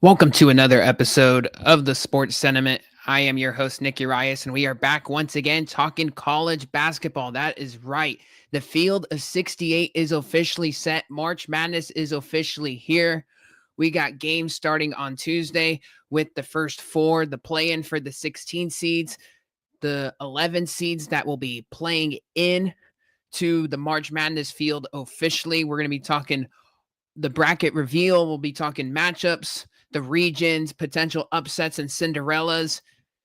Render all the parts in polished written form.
Welcome to another episode of the Sports Sentiment. I am your host, Nick Urias, and we are back once again talking college basketball. That is right. The field of 68 is officially set. March Madness is officially here. We got games starting on Tuesday with the first four, the play-in for the 16 seeds, the 11 seeds that will be playing in to the March Madness field officially. We're going to be talking the bracket reveal. We'll be talking matchups, the regions, potential upsets and Cinderellas,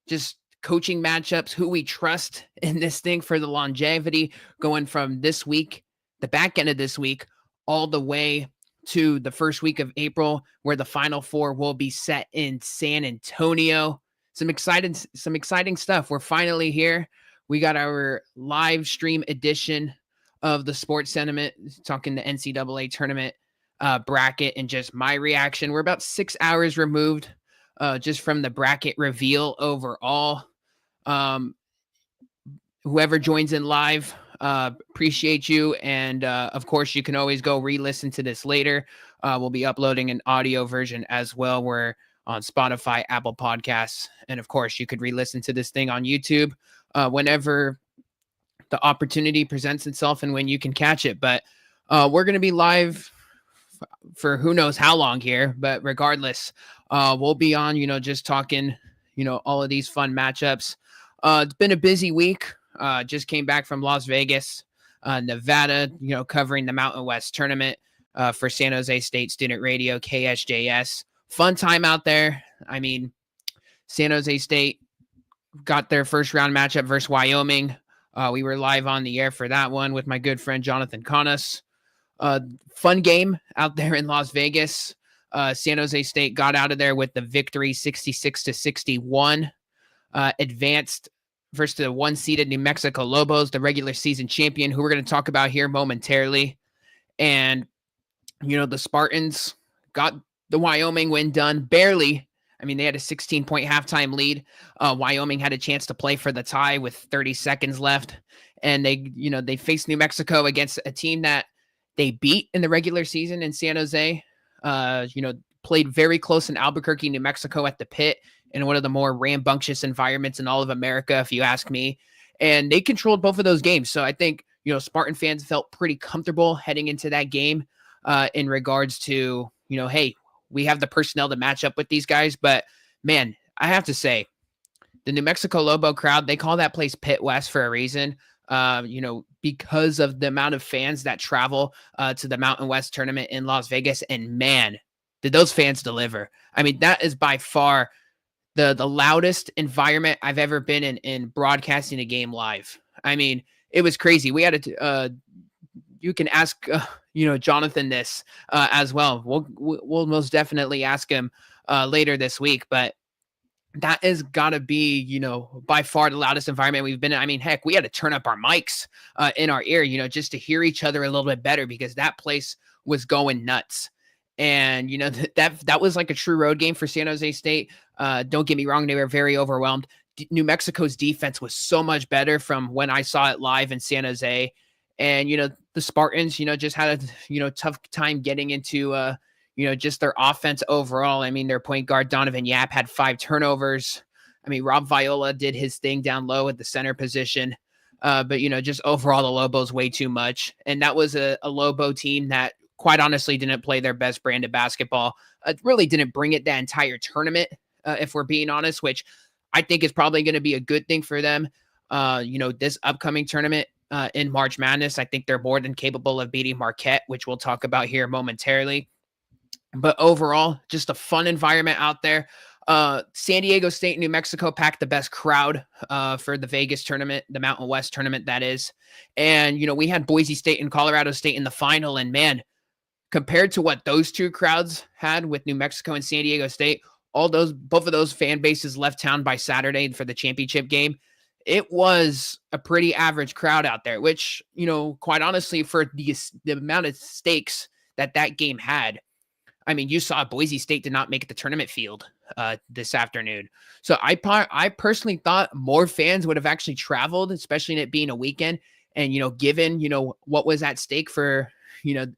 just coaching matchups, who we trust in this thing for the longevity going from this week, the back end of this week, all the way to the first week of April, where the Final Four will be set in San Antonio. Some exciting stuff. We're finally here. We got our live stream edition of the Sports Sentiment, talking the NCAA tournament bracket and just my reaction. We're about 6 hours removed just from the bracket reveal overall. Whoever joins in live, appreciate you. And of course, you can always go re-listen to this later. We'll be uploading an audio version as well. We're on Spotify, Apple Podcasts. And of course, you could re-listen to this thing on YouTube whenever the opportunity presents itself and when you can catch it. But we're going to be live for who knows how long here, but regardless, we'll be on, just talking, all of these fun matchups. It's been a busy week. Just came back from Las Vegas, Nevada, covering the Mountain West tournament for San Jose State Student Radio, KSJS. Fun time out there. I mean, San Jose State got their first round matchup versus Wyoming. We were live on the air for that one with my good friend Jonathan Canas. Fun game out there in Las Vegas. San Jose State got out of there with the victory, 66-61. Advanced versus the one-seeded New Mexico Lobos, the regular season champion, who we're going to talk about here momentarily. And, the Spartans got the Wyoming win done barely. I mean, they had a 16-point halftime lead. Wyoming had a chance to play for the tie with 30 seconds left. And they faced New Mexico against a team that they beat in the regular season in San Jose, played very close in Albuquerque, New Mexico at the Pit, in one of the more rambunctious environments in all of America, if you ask me. And they controlled both of those games. So I think, Spartan fans felt pretty comfortable heading into that game in regards to, hey, we have the personnel to match up with these guys. But, man, I have to say, the New Mexico Lobo crowd, they call that place Pit West for a reason. Because of the amount of fans that travel to the Mountain West tournament in Las Vegas. And man, did those fans deliver. I mean, that is by far the loudest environment I've ever been in broadcasting a game live. I mean, it was crazy. We had you can ask, Jonathan this as well. We'll most definitely ask him later this week, but that has got to be, by far the loudest environment we've been in. I mean, heck, we had to turn up our mics in our ear, just to hear each other a little bit better, because that place was going nuts. And, that was like a true road game for San Jose State. Don't get me wrong. They were very overwhelmed. New Mexico's defense was so much better from when I saw it live in San Jose. And, the Spartans, just had a, tough time getting into, just their offense overall. I mean, their point guard, Donovan Yap, had 5 turnovers. I mean, Rob Viola did his thing down low at the center position. But, just overall, the Lobos way too much. And that was a Lobo team that, quite honestly, didn't play their best brand of basketball. Really didn't bring it that entire tournament, if we're being honest, which I think is probably going to be a good thing for them. This upcoming tournament in March Madness, I think they're more than capable of beating Marquette, which we'll talk about here momentarily. But overall, just a fun environment out there. San Diego State and New Mexico packed the best crowd for the Vegas tournament, the Mountain West tournament, that is. And, we had Boise State and Colorado State in the final. And, man, compared to what those two crowds had with New Mexico and San Diego State, both of those fan bases left town by Saturday for the championship game. It was a pretty average crowd out there, which, quite honestly, for the amount of stakes that game had, I mean, you saw Boise State did not make the tournament field this afternoon. So I personally thought more fans would have actually traveled, especially in it being a weekend. And, given, what was at stake for,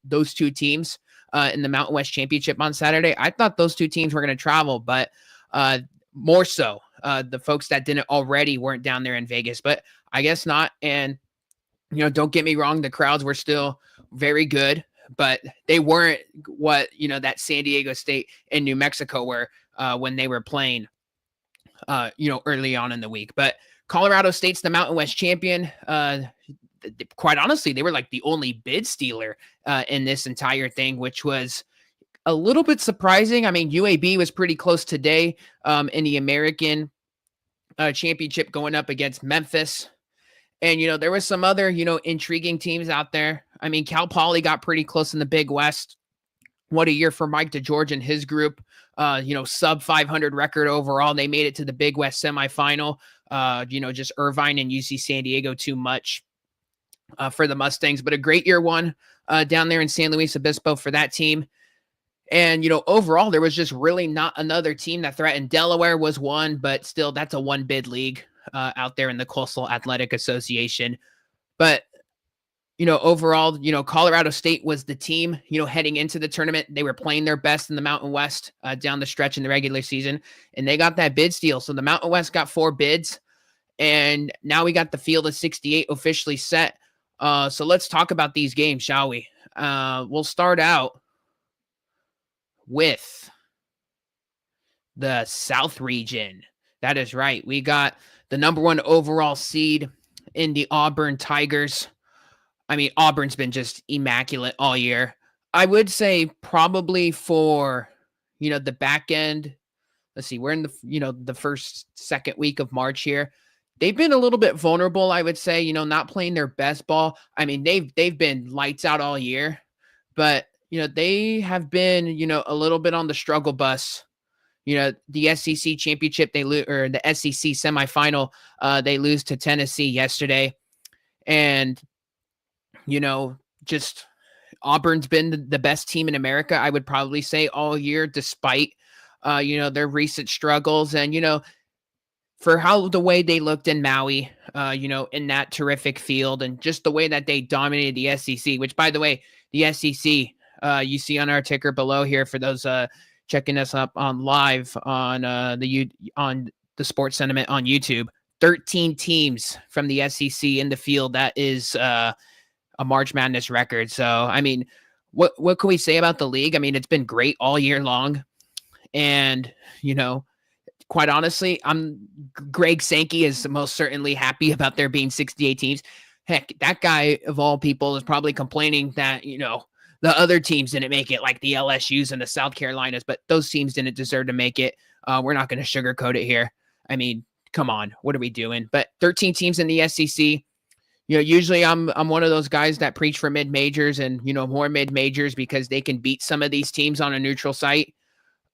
those two teams in the Mountain West Championship on Saturday, I thought those two teams were going to travel, but more so the folks that didn't already weren't down there in Vegas, but I guess not. And, don't get me wrong, the crowds were still very good, but they weren't what, that San Diego State and New Mexico were when they were playing, early on in the week. But Colorado State's the Mountain West champion. Quite honestly, they were like the only bid stealer in this entire thing, which was a little bit surprising. I mean, UAB was pretty close today in the American championship going up against Memphis. And, there was some other, intriguing teams out there. I mean, Cal Poly got pretty close in the Big West. What a year for Mike DeGeorge and his group. Sub 500 record overall. They made it to the Big West semifinal. Just Irvine and UC San Diego too much for the Mustangs. But a great year one down there in San Luis Obispo for that team. And, overall, there was just really not another team that threatened. Delaware was one, but still, that's a one bid league out there in the Coastal Athletic Association. But, overall, Colorado State was the team, heading into the tournament. They were playing their best in the Mountain West down the stretch in the regular season, and they got that bid steal. So the Mountain West got 4 bids, and now we got the field of 68 officially set. So let's talk about these games, shall we? We'll start out with the South region. That is right. We got the number 1 overall seed in the Auburn Tigers. I mean, Auburn's been just immaculate all year. I would say probably for, the back end. Let's see, we're in the first, second week of March here. They've been a little bit vulnerable, I would say, not playing their best ball. I mean, they've been lights out all year, but, they have been, a little bit on the struggle bus. The SEC championship, or the SEC semifinal, they lose to Tennessee yesterday. And, just Auburn's been the best team in America, I would probably say, all year, despite, their recent struggles. And, for the way they looked in Maui, in that terrific field, and just the way that they dominated the SEC, which, by the way, the SEC, you see on our ticker below here for those checking us up on live on the Sports Sentiment on YouTube. 13 teams from the SEC in the field. That is a March Madness record. So, I mean, what can we say about the league? I mean, it's been great all year long. And, quite honestly, Greg Sankey is most certainly happy about there being 68 teams. Heck, that guy of all people is probably complaining that, the other teams didn't make it, like the LSUs and the South Carolinas, but those teams didn't deserve to make it. We're not going to sugarcoat it here. I mean, come on, what are we doing? But 13 teams in the SEC. Usually I'm one of those guys that preach for mid-majors and, more mid-majors because they can beat some of these teams on a neutral site.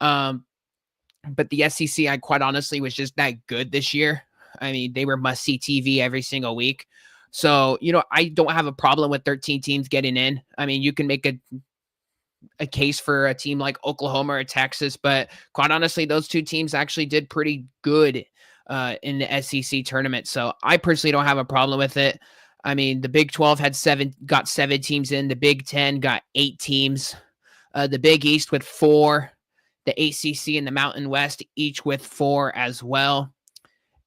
But the SEC, I quite honestly was just that good this year. I mean, they were must-see TV every single week. So, I don't have a problem with 13 teams getting in. I mean, you can make a case for a team like Oklahoma or Texas, but quite honestly, those two teams actually did pretty good in the SEC tournament. So I personally don't have a problem with it. I mean, the Big 12 got 7 teams in. The Big 10 got 8 teams. The Big East with 4. The ACC and the Mountain West each with 4 as well.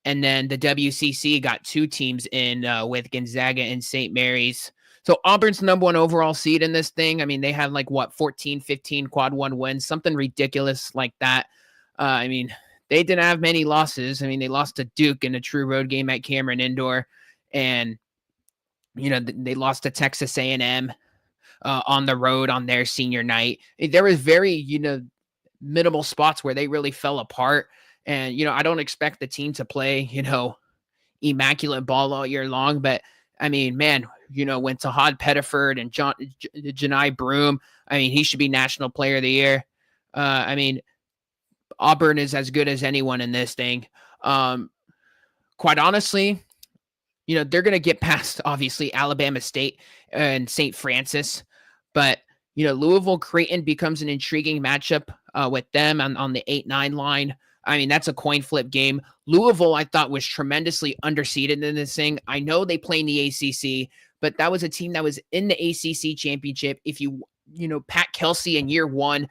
And then the WCC got 2 teams in with Gonzaga and St. Mary's. So Auburn's the number 1 overall seed in this thing. I mean, they had 14, 15 quad 1 wins, something ridiculous like that. I mean, they didn't have many losses. I mean, they lost to Duke in a true road game at Cameron Indoor. And, they lost to Texas A&M on the road on their senior night. There was very, minimal spots where they really fell apart. And, I don't expect the team to play, immaculate ball all year long. But, I mean, man, when Tahad Pettiford and Janai Broom, I mean, he should be National Player of the Year. I mean, Auburn is as good as anyone in this thing. Um, quite honestly, they're going to get past, obviously, Alabama State and St. Francis. But, Louisville Creighton becomes an intriguing matchup with them on the 8-9 line. I mean, that's a coin flip game. Louisville, I thought, was tremendously underseeded in this thing. I know they play in the ACC, but that was a team that was in the ACC championship. If Pat Kelsey in year one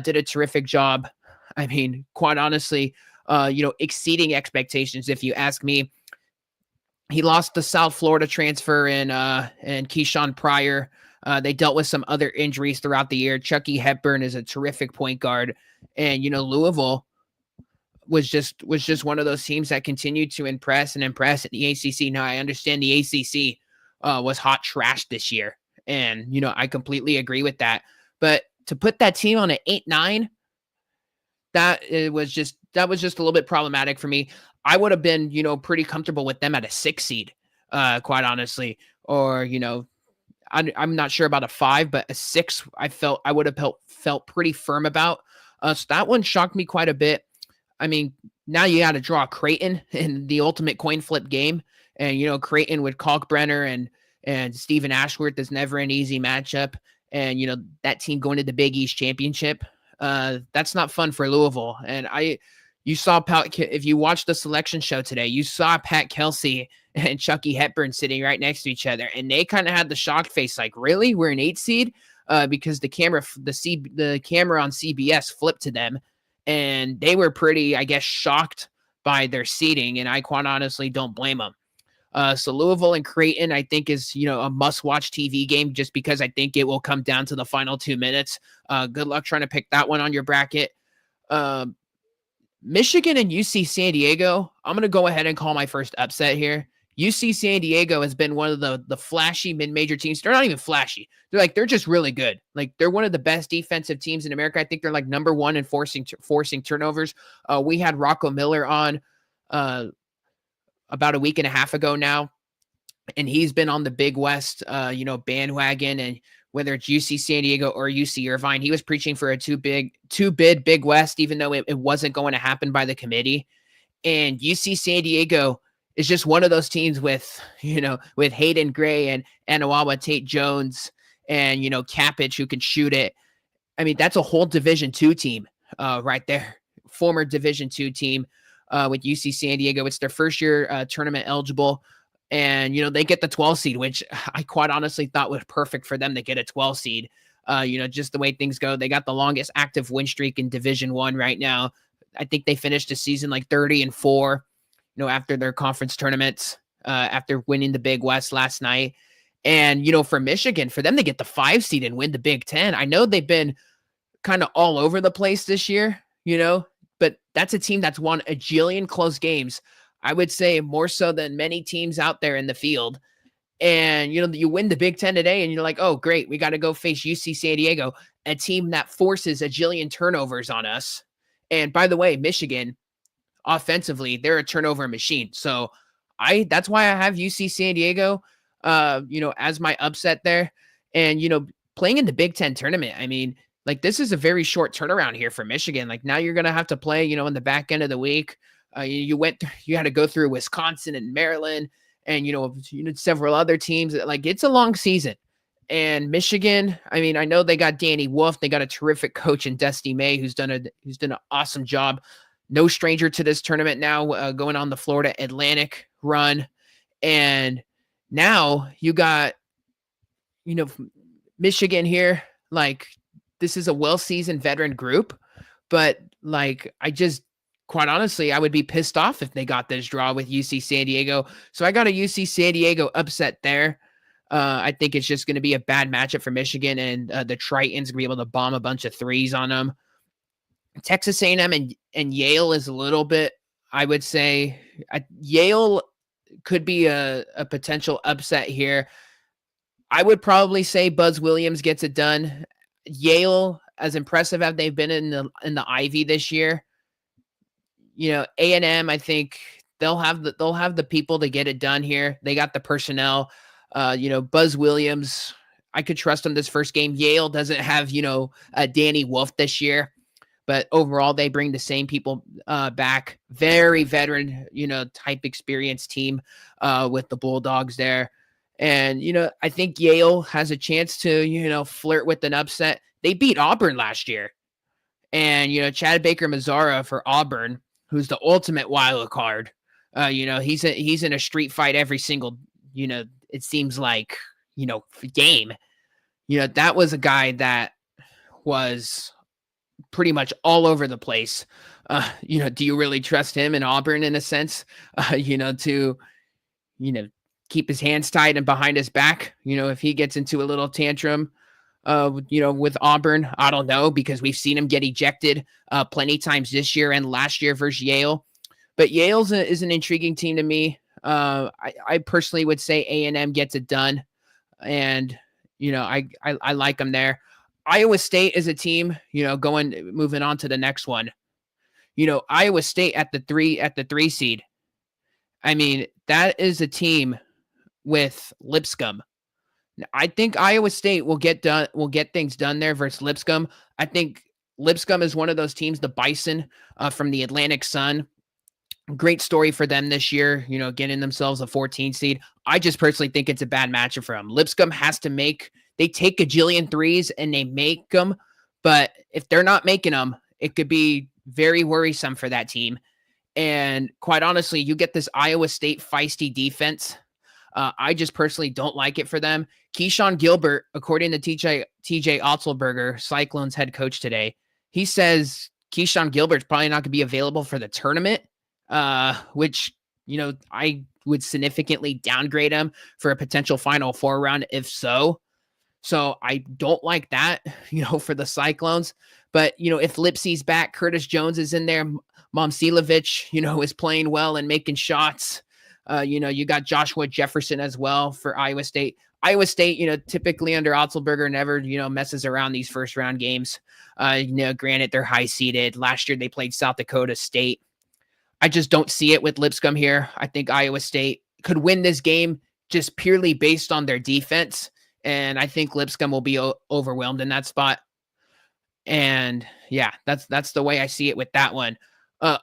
did a terrific job. I mean, quite honestly, exceeding expectations, if you ask me. He lost the South Florida transfer and Keyshawn Pryor. They dealt with some other injuries throughout the year. Chucky Hepburn is a terrific point guard. And, Louisville was just one of those teams that continued to impress in the ACC. Now, I understand the ACC was hot trash this year. And, I completely agree with that. But to put that team on an 8-9, that was just a little bit problematic for me. I would have been, pretty comfortable with them at a 6 seed, quite honestly. Or, I'm not sure about a 5, but a 6, I would have felt pretty firm about. So that one shocked me quite a bit. I mean, now you got to draw Creighton in the ultimate coin flip game. And, Creighton with Kalkbrenner and Stephen Ashworth is never an easy matchup. And, that team going to the Big East Championship, that's not fun for Louisville. And you saw if you watched the selection show today, you saw Pat Kelsey and Chucky Hepburn sitting right next to each other, and they kind of had the shocked face, like, really, we're an 8 seed, because the camera on CBS flipped to them, and they were pretty, I guess, shocked by their seeding, and I quite honestly don't blame them. So Louisville and Creighton, I think, is, a must-watch TV game, just because I think it will come down to the final 2 minutes. Good luck trying to pick that one on your bracket. Michigan and UC San Diego, I'm going to go ahead and call my first upset here. UC San Diego has been one of the flashy mid-major teams. They're not even flashy. They're just really good. Like, they're one of the best defensive teams in America. I think they're like number one in forcing turnovers. We had Rocco Miller on about a week and a half ago now, and he's been on the Big West, bandwagon. And whether it's UC San Diego or UC Irvine, he was preaching for a two-bid Big West, even though it wasn't going to happen by the committee. And UC San Diego is just one of those teams with Hayden Gray and Anawawa Tate Jones and, Capich, who can shoot it. I mean, that's a whole Division II team right there. Former Division II team with UC San Diego. It's their first year tournament eligible. And, they get the 12 seed, which I quite honestly thought was perfect for them to get a 12 seed. Just the way things go. They got the longest active win streak in Division I right now. I think they finished the season like 30-4, after their conference tournaments, after winning the Big West last night. And, for Michigan, for them to get the 5 seed and win the Big Ten, I know they've been kind of all over the place this year, but that's a team that's won a jillion close games. I would say more so than many teams out there in the field. And, you win the Big Ten today and you're like, oh, great, we got to go face UC San Diego, a team that forces a jillion turnovers on us. And by the way, Michigan, offensively, they're a turnover machine. So that's why I have UC San Diego, as my upset there. And, playing in the Big Ten tournament, I mean, like, this is a very short turnaround here for Michigan. Like, now you're going to have to play, in the back end of the week. You had to go through Wisconsin and Maryland and, several other teams. Like, it's a long season. And Michigan, I mean, I know they got Danny Wolf. They got a terrific coach in Dusty May, who's done an awesome job. No stranger to this tournament now, going on the Florida Atlantic run. And now you got, Michigan here. Like, this is a well-seasoned veteran group, but like, quite honestly, I would be pissed off if they got this draw with UC San Diego. So I got a UC San Diego upset there. I think it's just going to be a bad matchup for Michigan, and the Tritons going to be able to bomb a bunch of threes on them. Texas A&M and Yale is a little bit, I would say, Yale could be a potential upset here. I would probably say Buzz Williams gets it done. Yale, as impressive as they've been in the Ivy this year, A&M, I think they'll have the people to get it done here. They got the personnel. Buzz Williams, I could trust them this first game. Yale doesn't have, Danny Wolf this year, but overall they bring the same people back. Very veteran, type experienced team with the Bulldogs there. And, I think Yale has a chance to, flirt with an upset. They beat Auburn last year. And, Chad Baker-Mazara for Auburn, who's the ultimate wild card. He's in a street fight every single, it seems like, game. That was a guy that was pretty much all over the place. Do you really trust him in Auburn in a sense, to, keep his hands tied and behind his back, if he gets into a little tantrum, with Auburn? I don't know, because we've seen him get ejected plenty times this year and last year versus Yale. But Yale's is an intriguing team to me. I personally would say A&M gets it done. And, I like them there. Iowa State is a team, moving on to the next one. Iowa State at the three seed. I mean, that is a team with Lipscomb. I think Iowa State will get things done there versus Lipscomb. I think Lipscomb is one of those teams, the Bison from the Atlantic Sun. Great story for them this year, getting themselves a 14 seed. I just personally think it's a bad matchup for them. Lipscomb they take gajillion threes and they make them, but if they're not making them, it could be very worrisome for that team. And quite honestly, you get this Iowa State feisty defense. I just personally don't like it for them. Keyshawn Gilbert, according to TJ Otzelberger, Cyclones head coach today, he says Keyshawn Gilbert's probably not going to be available for the tournament, which, I would significantly downgrade him for a potential Final Four round if so. So I don't like that, for the Cyclones. But, if Lipsy's back, Curtis Jones is in there, Momcilovic, is playing well and making shots. You got Joshua Jefferson as well for Iowa State. Iowa State, typically under Otzelberger never, messes around these first round games. Granted, they're high seeded. Last year they played South Dakota State. I just don't see it with Lipscomb here. I think Iowa State could win this game just purely based on their defense. And I think Lipscomb will be overwhelmed in that spot. And yeah, that's the way I see it with that one.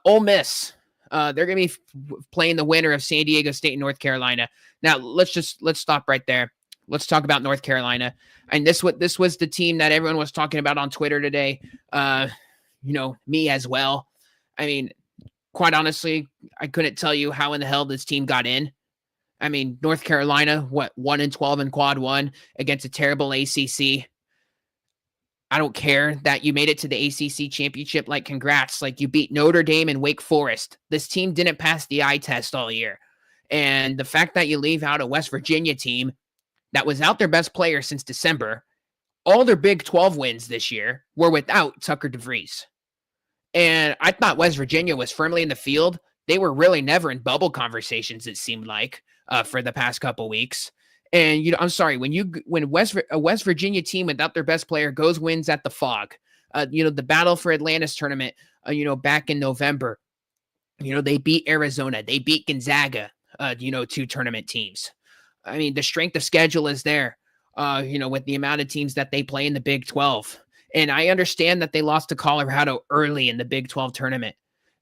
Ole Miss. They're going to be playing the winner of San Diego State and North Carolina. Now, let's stop right there. Let's talk about North Carolina. And this was the team that everyone was talking about on Twitter today. Me as well. I mean, quite honestly, I couldn't tell you how in the hell this team got in. I mean, North Carolina, 1-12 in quad one against a terrible ACC. I don't care that you made it to the ACC championship. Like, congrats. Like, you beat Notre Dame and Wake Forest. This team didn't pass the eye test all year. And the fact that you leave out a West Virginia team that was out their best player since December, all their Big 12 wins this year were without Tucker DeVries. And I thought West Virginia was firmly in the field. They were really never in bubble conversations, it seemed like, for the past couple weeks. And, I'm sorry, when a West Virginia team without their best player wins at the Fog, the Battle for Atlantis tournament, back in November, they beat Arizona, they beat Gonzaga, two tournament teams. I mean, the strength of schedule is there, with the amount of teams that they play in the Big 12. And I understand that they lost to Colorado early in the Big 12 tournament,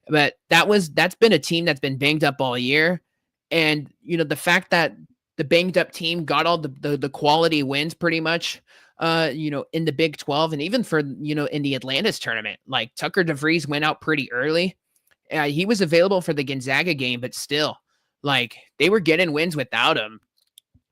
but that's been a team that's been banged up all year. And, the fact that the banged up team got all the quality wins pretty much, in the Big 12 and even for, in the Atlantis tournament, like Tucker DeVries went out pretty early. He was available for the Gonzaga game, but still, like, they were getting wins without him.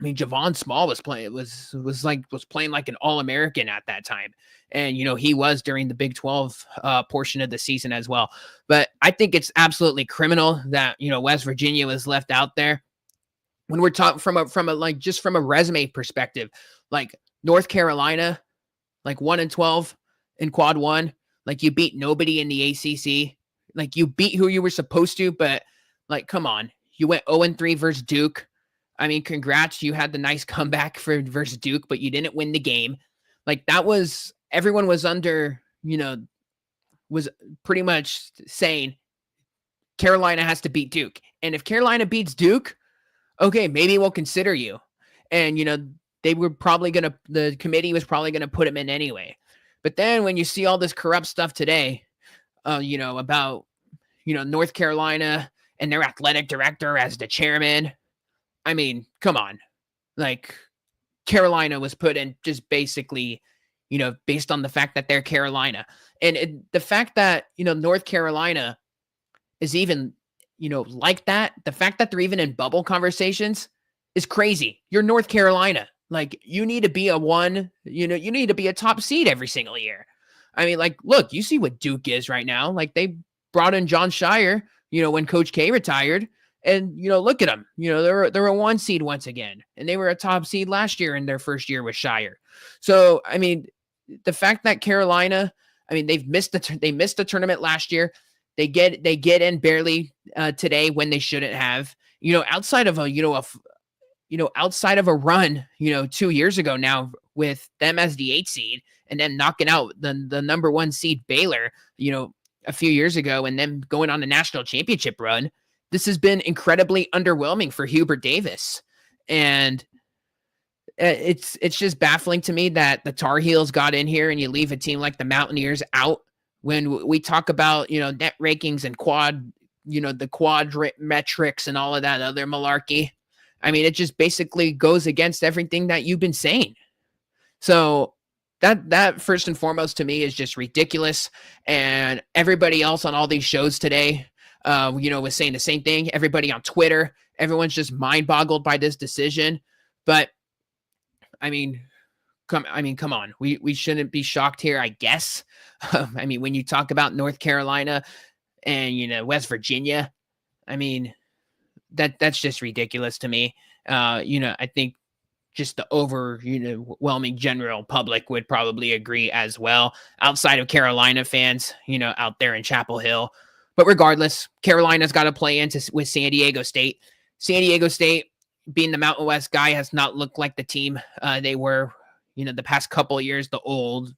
I mean, Javon Small was playing like an All-American at that time. And, he was during the Big 12 portion of the season as well. But I think it's absolutely criminal that, West Virginia was left out there. When we're talking from a resume perspective, like North Carolina, like 1-12 in quad one, like you beat nobody in the ACC, like you beat who you were supposed to, but like, come on, you went 0-3 versus Duke. I mean, congrats. You had the nice comeback versus Duke, but you didn't win the game. Like everyone was under, was pretty much saying Carolina has to beat Duke. And if Carolina beats Duke, okay, maybe we'll consider you. And, the committee was probably going to put him in anyway. But then when you see all this corrupt stuff today, about, North Carolina and their athletic director as the chairman, I mean, come on. Like, Carolina was put in just basically, based on the fact that they're Carolina. And the fact that, North Carolina is even, like that, the fact that they're even in bubble conversations is crazy. You're North Carolina. Like, you need to be you need to be a top seed every single year. I mean, like, look, you see what Duke is right now. Like, they brought in John Shire, when Coach K retired. And, look at them. They're a 1 seed once again. And they were a top seed last year in their first year with Shire. So, I mean, the fact that Carolina, I mean, they missed the tournament last year. They get in barely today when they shouldn't have. Outside of a run, 2 years ago now with them as the 8 seed and then knocking out the number 1 seed Baylor, a few years ago and then going on the national championship run. This has been incredibly underwhelming for Hubert Davis. And it's just baffling to me that the Tar Heels got in here and you leave a team like the Mountaineers out when we talk about, net rankings and the quad metrics and all of that other malarkey. I mean, it just basically goes against everything that you've been saying. So that first and foremost to me is just ridiculous. And everybody else on all these shows today, was saying the same thing. Everybody on Twitter, everyone's just mind boggled by this decision. But I mean, come on. We shouldn't be shocked here, I guess. I mean, when you talk about North Carolina and, West Virginia, I mean, that's just ridiculous to me. I think just the overwhelming general public would probably agree as well, outside of Carolina fans, out there in Chapel Hill. But regardless, Carolina's got to play with San Diego State. San Diego State, being the Mountain West guy, has not looked like the team they were, the past couple of years, the old,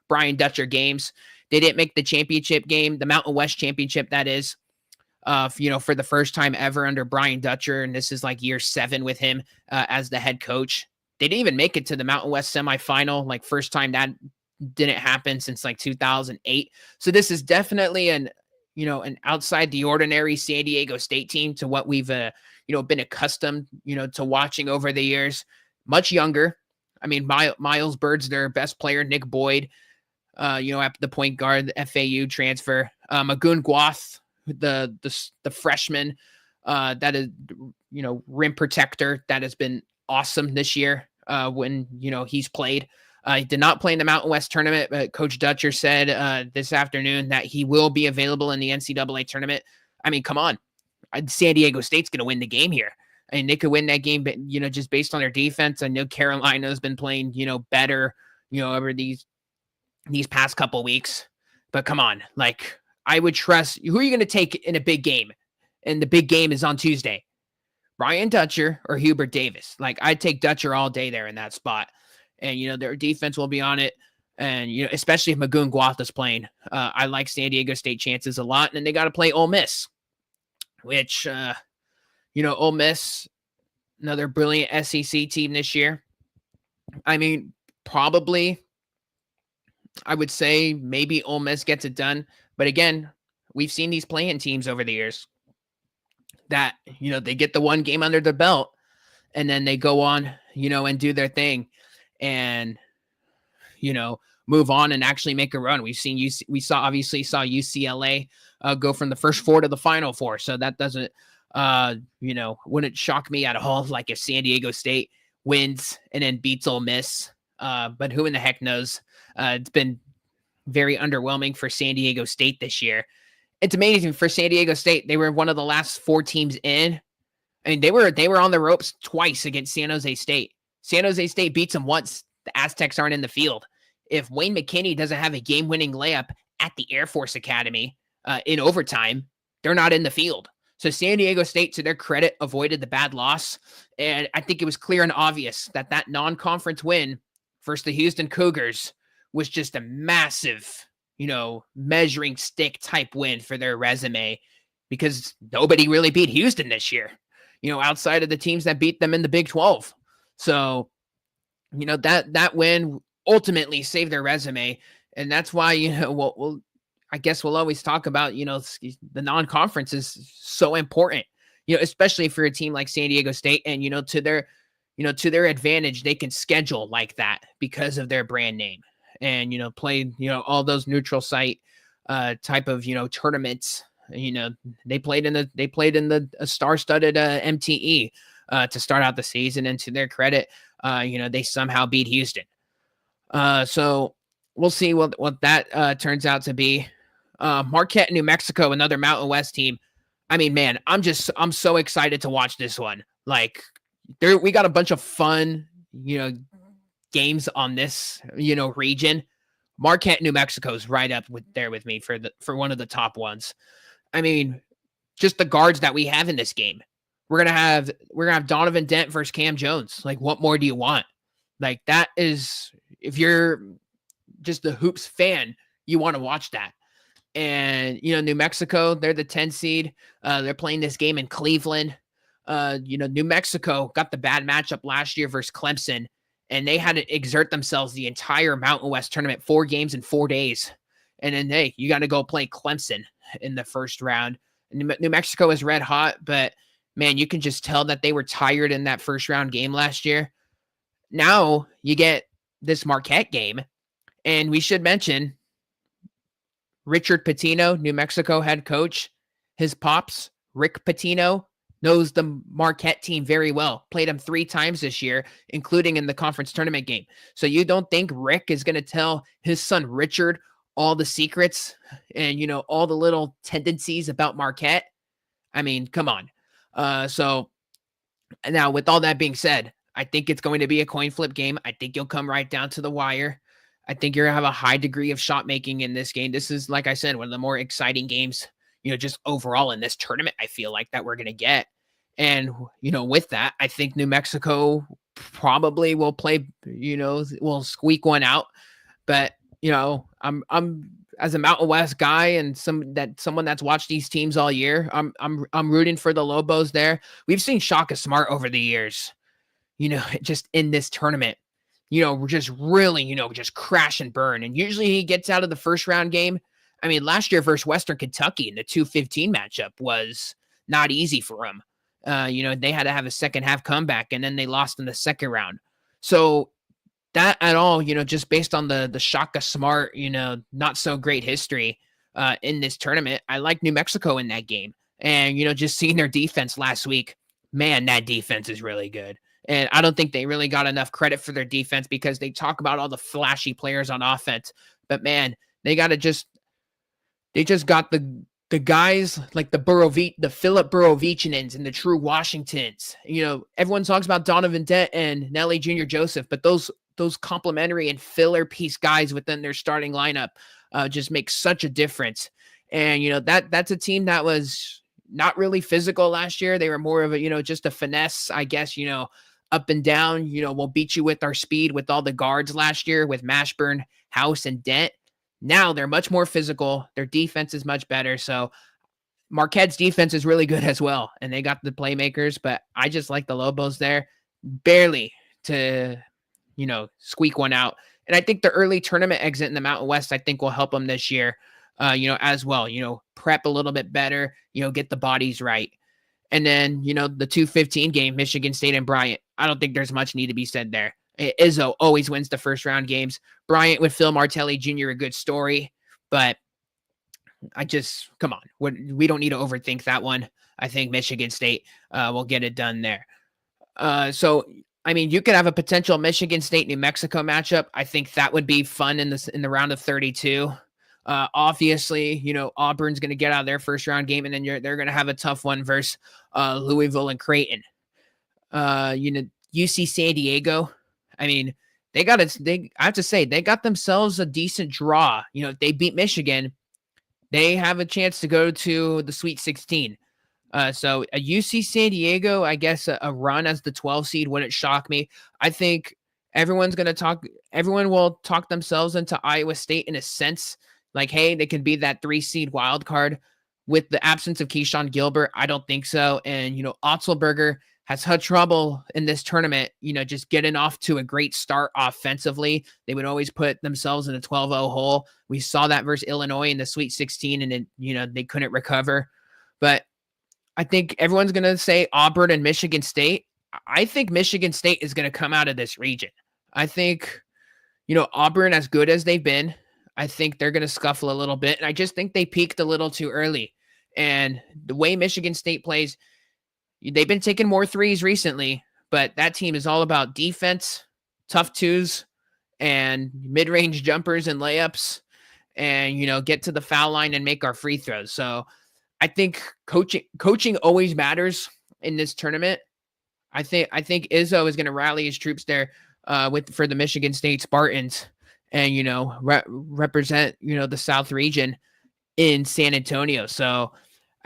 Brian Dutcher games. They didn't make the championship game, the Mountain West championship, that is, for the first time ever under Brian Dutcher. And this is like year 7 with him as the head coach. They didn't even make it to the Mountain West semifinal, like first time that didn't happen since like 2008. So this is definitely an outside the ordinary San Diego State team to what we've, been accustomed, to watching over the years. Much younger. I mean, Miles Bird's their best player, Nick Boyd, at the point guard, the FAU transfer. Magoon Guath, the freshman, that is, rim protector that has been awesome this year when, he's played. He did not play in the Mountain West tournament, but Coach Dutcher said this afternoon that he will be available in the NCAA tournament. I mean, come on. San Diego State's going to win the game here. I mean, they could win that game, but, just based on their defense. I know Carolina's been playing, better, over these past couple weeks. But come on, like, I would trust. Who are you going to take in a big game? And the big game is on Tuesday. Brian Dutcher or Hubert Davis? Like, I'd take Dutcher all day there in that spot. And, their defense will be on it. And, especially if Magoon Guath is playing. I like San Diego State chances a lot. And then they got to play Ole Miss, which, Ole Miss, another brilliant SEC team this year. I mean, probably, I would say maybe Ole Miss gets it done. But again, we've seen these playing teams over the years that, they get the one game under their belt and then they go on, and do their thing and, move on and actually make a run. We saw UCLA go from the first 4 to the final 4. So that doesn't, wouldn't shock me at all. Like if San Diego State wins and then beats Ole Miss. But who in the heck knows? It's been very underwhelming for San Diego State this year. It's amazing for San Diego State. They were one of the last 4 teams in. I mean, they were on the ropes twice against San Jose State. San Jose State beats them once. The Aztecs aren't in the field. If Wayne McKinney doesn't have a game-winning layup at the Air Force Academy in overtime, they're not in the field. So San Diego State, to their credit, avoided the bad loss. And I think it was clear and obvious that non-conference win versus the Houston Cougars was just a massive, measuring stick type win for their resume because nobody really beat Houston this year, outside of the teams that beat them in the Big 12. So that win ultimately saved their resume, and that's why I guess we'll always talk about the non-conference is so important. Especially for a team like San Diego State, and to their advantage, they can schedule like that because of their brand name, and play all those neutral site type of tournaments. They played in the star-studded MTE to start out the season, and to their credit, they somehow beat Houston. So we'll see what that turns out to be. Marquette, New Mexico, another Mountain West team. I mean, man, I'm so excited to watch this one. Like, we got a bunch of fun, games on this, region. Marquette, New Mexico's right up with me for one of the top ones. I mean, just the guards that we have in this game. We're gonna have Donovan Dent versus Cam Jones. Like, what more do you want? Like, that is, if you're just a hoops fan, you want to watch that. And New Mexico, they're the 10 seed. They're playing this game in Cleveland. New Mexico got the bad matchup last year versus Clemson, and they had to exert themselves the entire Mountain West tournament, 4 games in 4 days. And then, hey, you got to go play Clemson in the first round. New Mexico is red hot, but man, you can just tell that they were tired in that first round game last year. Now you get this Marquette game, and we should mention Richard Pitino, New Mexico head coach. His pops, Rick Pitino, knows the Marquette team very well. Played them 3 times this year, including in the conference tournament game. So you don't think Rick is going to tell his son Richard all the secrets and, all the little tendencies about Marquette? I mean, come on. So now, with all that being said, I think it's going to be a coin flip game. I think you'll come right down to the wire. I think you're going to have a high degree of shot making in this game. This is, like I said, one of the more exciting games, just overall in this tournament, I feel like, that we're going to get. And, with that, I think New Mexico probably will play, will squeak one out. But, I'm as a Mountain West guy and someone that's watched these teams all year, I'm rooting for the Lobos there. We've seen Shaka Smart over the years, just in this tournament. Just really, just crash and burn. And usually he gets out of the first round game. I mean, last year versus Western Kentucky in the 2-15 matchup was not easy for him. They had to have a second half comeback, and then they lost in the second round. So that at all, just based on the Shaka Smart, not so great history in this tournament, I like New Mexico in that game. And, just seeing their defense last week, man, that defense is really good. And I don't think they really got enough credit for their defense because they talk about all the flashy players on offense. But man, they just got the guys like the Philip Borovicinins and the True Washingtons. Everyone talks about Donovan Dent and Nelly Jr. Joseph, but those complementary and filler piece guys within their starting lineup just make such a difference. And that's a team that was not really physical last year. They were more of a just a finesse, I guess, up and down, we'll beat you with our speed with all the guards last year with Mashburn, House, and Dent. Now they're much more physical. Their defense is much better. So Marquette's defense is really good as well. And they got the playmakers, but I just like the Lobos there barely to, squeak one out. And I think the early tournament exit in the Mountain West, I think will help them this year, as well, prep a little bit better, get the bodies right. And then, the 2-15 game, Michigan State and Bryant. I don't think there's much need to be said there. Izzo always wins the first round games. Bryant with Phil Martelli Jr., a good story, but come on. We don't need to overthink that one. I think Michigan State will get it done there. So, I mean, you could have a potential Michigan State, New Mexico matchup. I think that would be fun in the round of 32. Obviously, Auburn's going to get out of their first round game, and then they're going to have a tough one versus Louisville and Creighton. UC San Diego. I mean, I have to say, they got themselves a decent draw. If they beat Michigan, they have a chance to go to the Sweet 16. So a UC San Diego, I guess a run as the 12 seed wouldn't shock me. I think everyone will talk themselves into Iowa State in a sense, like, hey, they could be that 3 seed wild card. With the absence of Keyshawn Gilbert, I don't think so. And, Otzelberger, has had trouble in this tournament, just getting off to a great start offensively. They would always put themselves in a 12-0 hole. We saw that versus Illinois in the Sweet 16, and then, they couldn't recover. But I think everyone's going to say Auburn and Michigan State. I think Michigan State is going to come out of this region. I think, Auburn, as good as they've been, I think they're going to scuffle a little bit. And I just think they peaked a little too early. And the way Michigan State plays, they've been taking more threes recently, but that team is all about defense, tough twos, and mid-range jumpers and layups, and, get to the foul line and make our free throws. So I think coaching always matters in this tournament. I think Izzo is going to rally his troops there for the Michigan State Spartans and, represent, the South region in San Antonio. So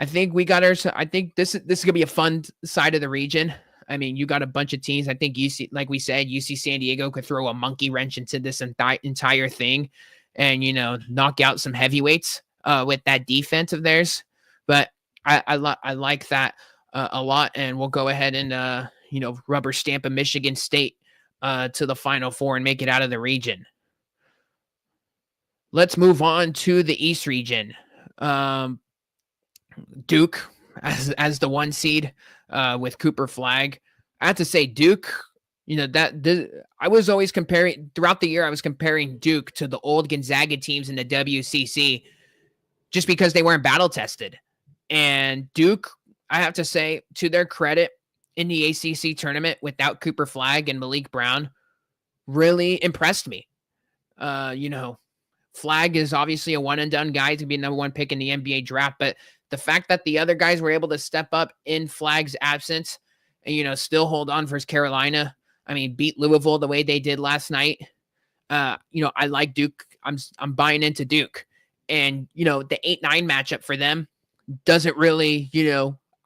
I think I think this is going to be a fun side of the region. I mean, you got a bunch of teams. I think like we said, UC San Diego could throw a monkey wrench into this entire thing and, knock out some heavyweights with that defense of theirs. But I like that a lot. And we'll go ahead and, rubber stamp a Michigan State to the Final Four and make it out of the region. Let's move on to the East region. Duke as the 1 seed with Cooper Flag. I have to say Duke, I was always comparing throughout the year. I was comparing Duke to the old Gonzaga teams in the WCC just because they weren't battle tested. And Duke, I have to say, to their credit, in the ACC tournament without Cooper Flag and Malik Brown, really impressed me. Flag is obviously a one and done guy to be number 1 pick in the NBA draft, but the fact that the other guys were able to step up in Flag's absence and, still hold on versus Carolina. I mean, beat Louisville the way they did last night. I like Duke. I'm buying into Duke. And, the 8-9 matchup for them doesn't really,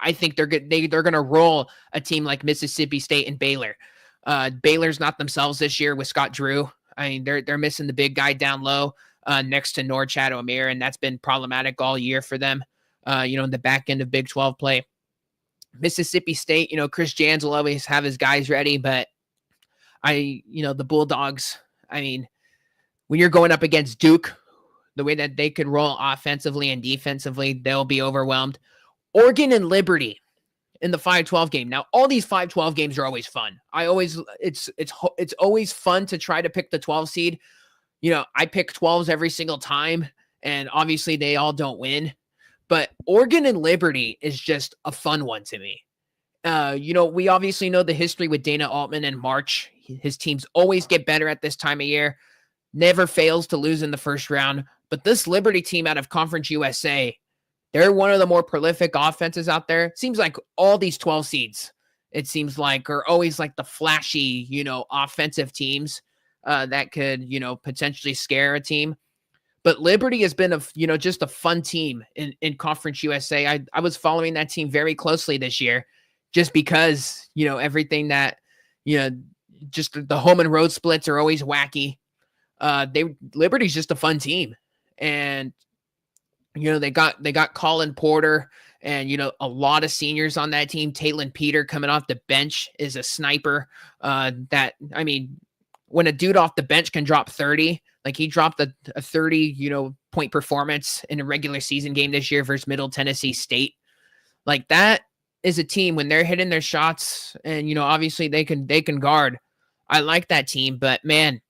I think they're good. They're going to roll a team like Mississippi State and Baylor. Baylor's not themselves this year with Scott Drew. I mean, they're missing the big guy down low next to Norchad Omier, and that's been problematic all year for them. In the back end of Big 12 play. Mississippi State, Chris Jans will always have his guys ready, but the Bulldogs, I mean, when you're going up against Duke, the way that they could roll offensively and defensively, they'll be overwhelmed. Oregon and Liberty in the 5-12 game. Now, all these 5-12 games are always fun. It's always fun to try to pick the 12 seed. I pick 12s every single time, and obviously they all don't win. But Oregon and Liberty is just a fun one to me. We obviously know the history with Dana Altman and March. His teams always get better at this time of year. Never fails to lose in the first round. But this Liberty team out of Conference USA, they're one of the more prolific offenses out there. It seems like all these 12 seeds, are always like the flashy, offensive teams that could, potentially scare a team. But Liberty has been just a fun team in Conference USA. I was following that team very closely this year just because, everything that, just the home and road splits are always wacky. Liberty's just a fun team. And, they got Colin Porter and, a lot of seniors on that team. Taylon Peter coming off the bench is a sniper when a dude off the bench can drop 30, like he dropped a 30, point performance in a regular season game this year versus Middle Tennessee State. Like that is a team when they're hitting their shots and, obviously they can guard. I like that team, but man,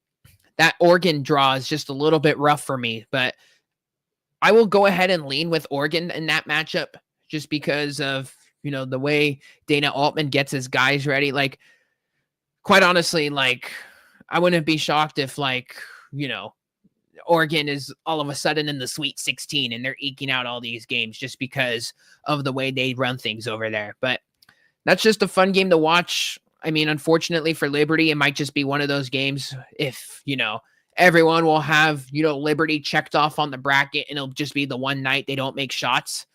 that Oregon draw is just a little bit rough for me, but I will go ahead and lean with Oregon in that matchup just because of, the way Dana Altman gets his guys ready. Like, quite honestly, I wouldn't be shocked if Oregon is all of a sudden in the Sweet 16 and they're eking out all these games just because of the way they run things over there. But that's just a fun game to watch. I mean, unfortunately for Liberty, it might just be one of those games if, everyone will have, Liberty checked off on the bracket and it'll just be the one night they don't make shots.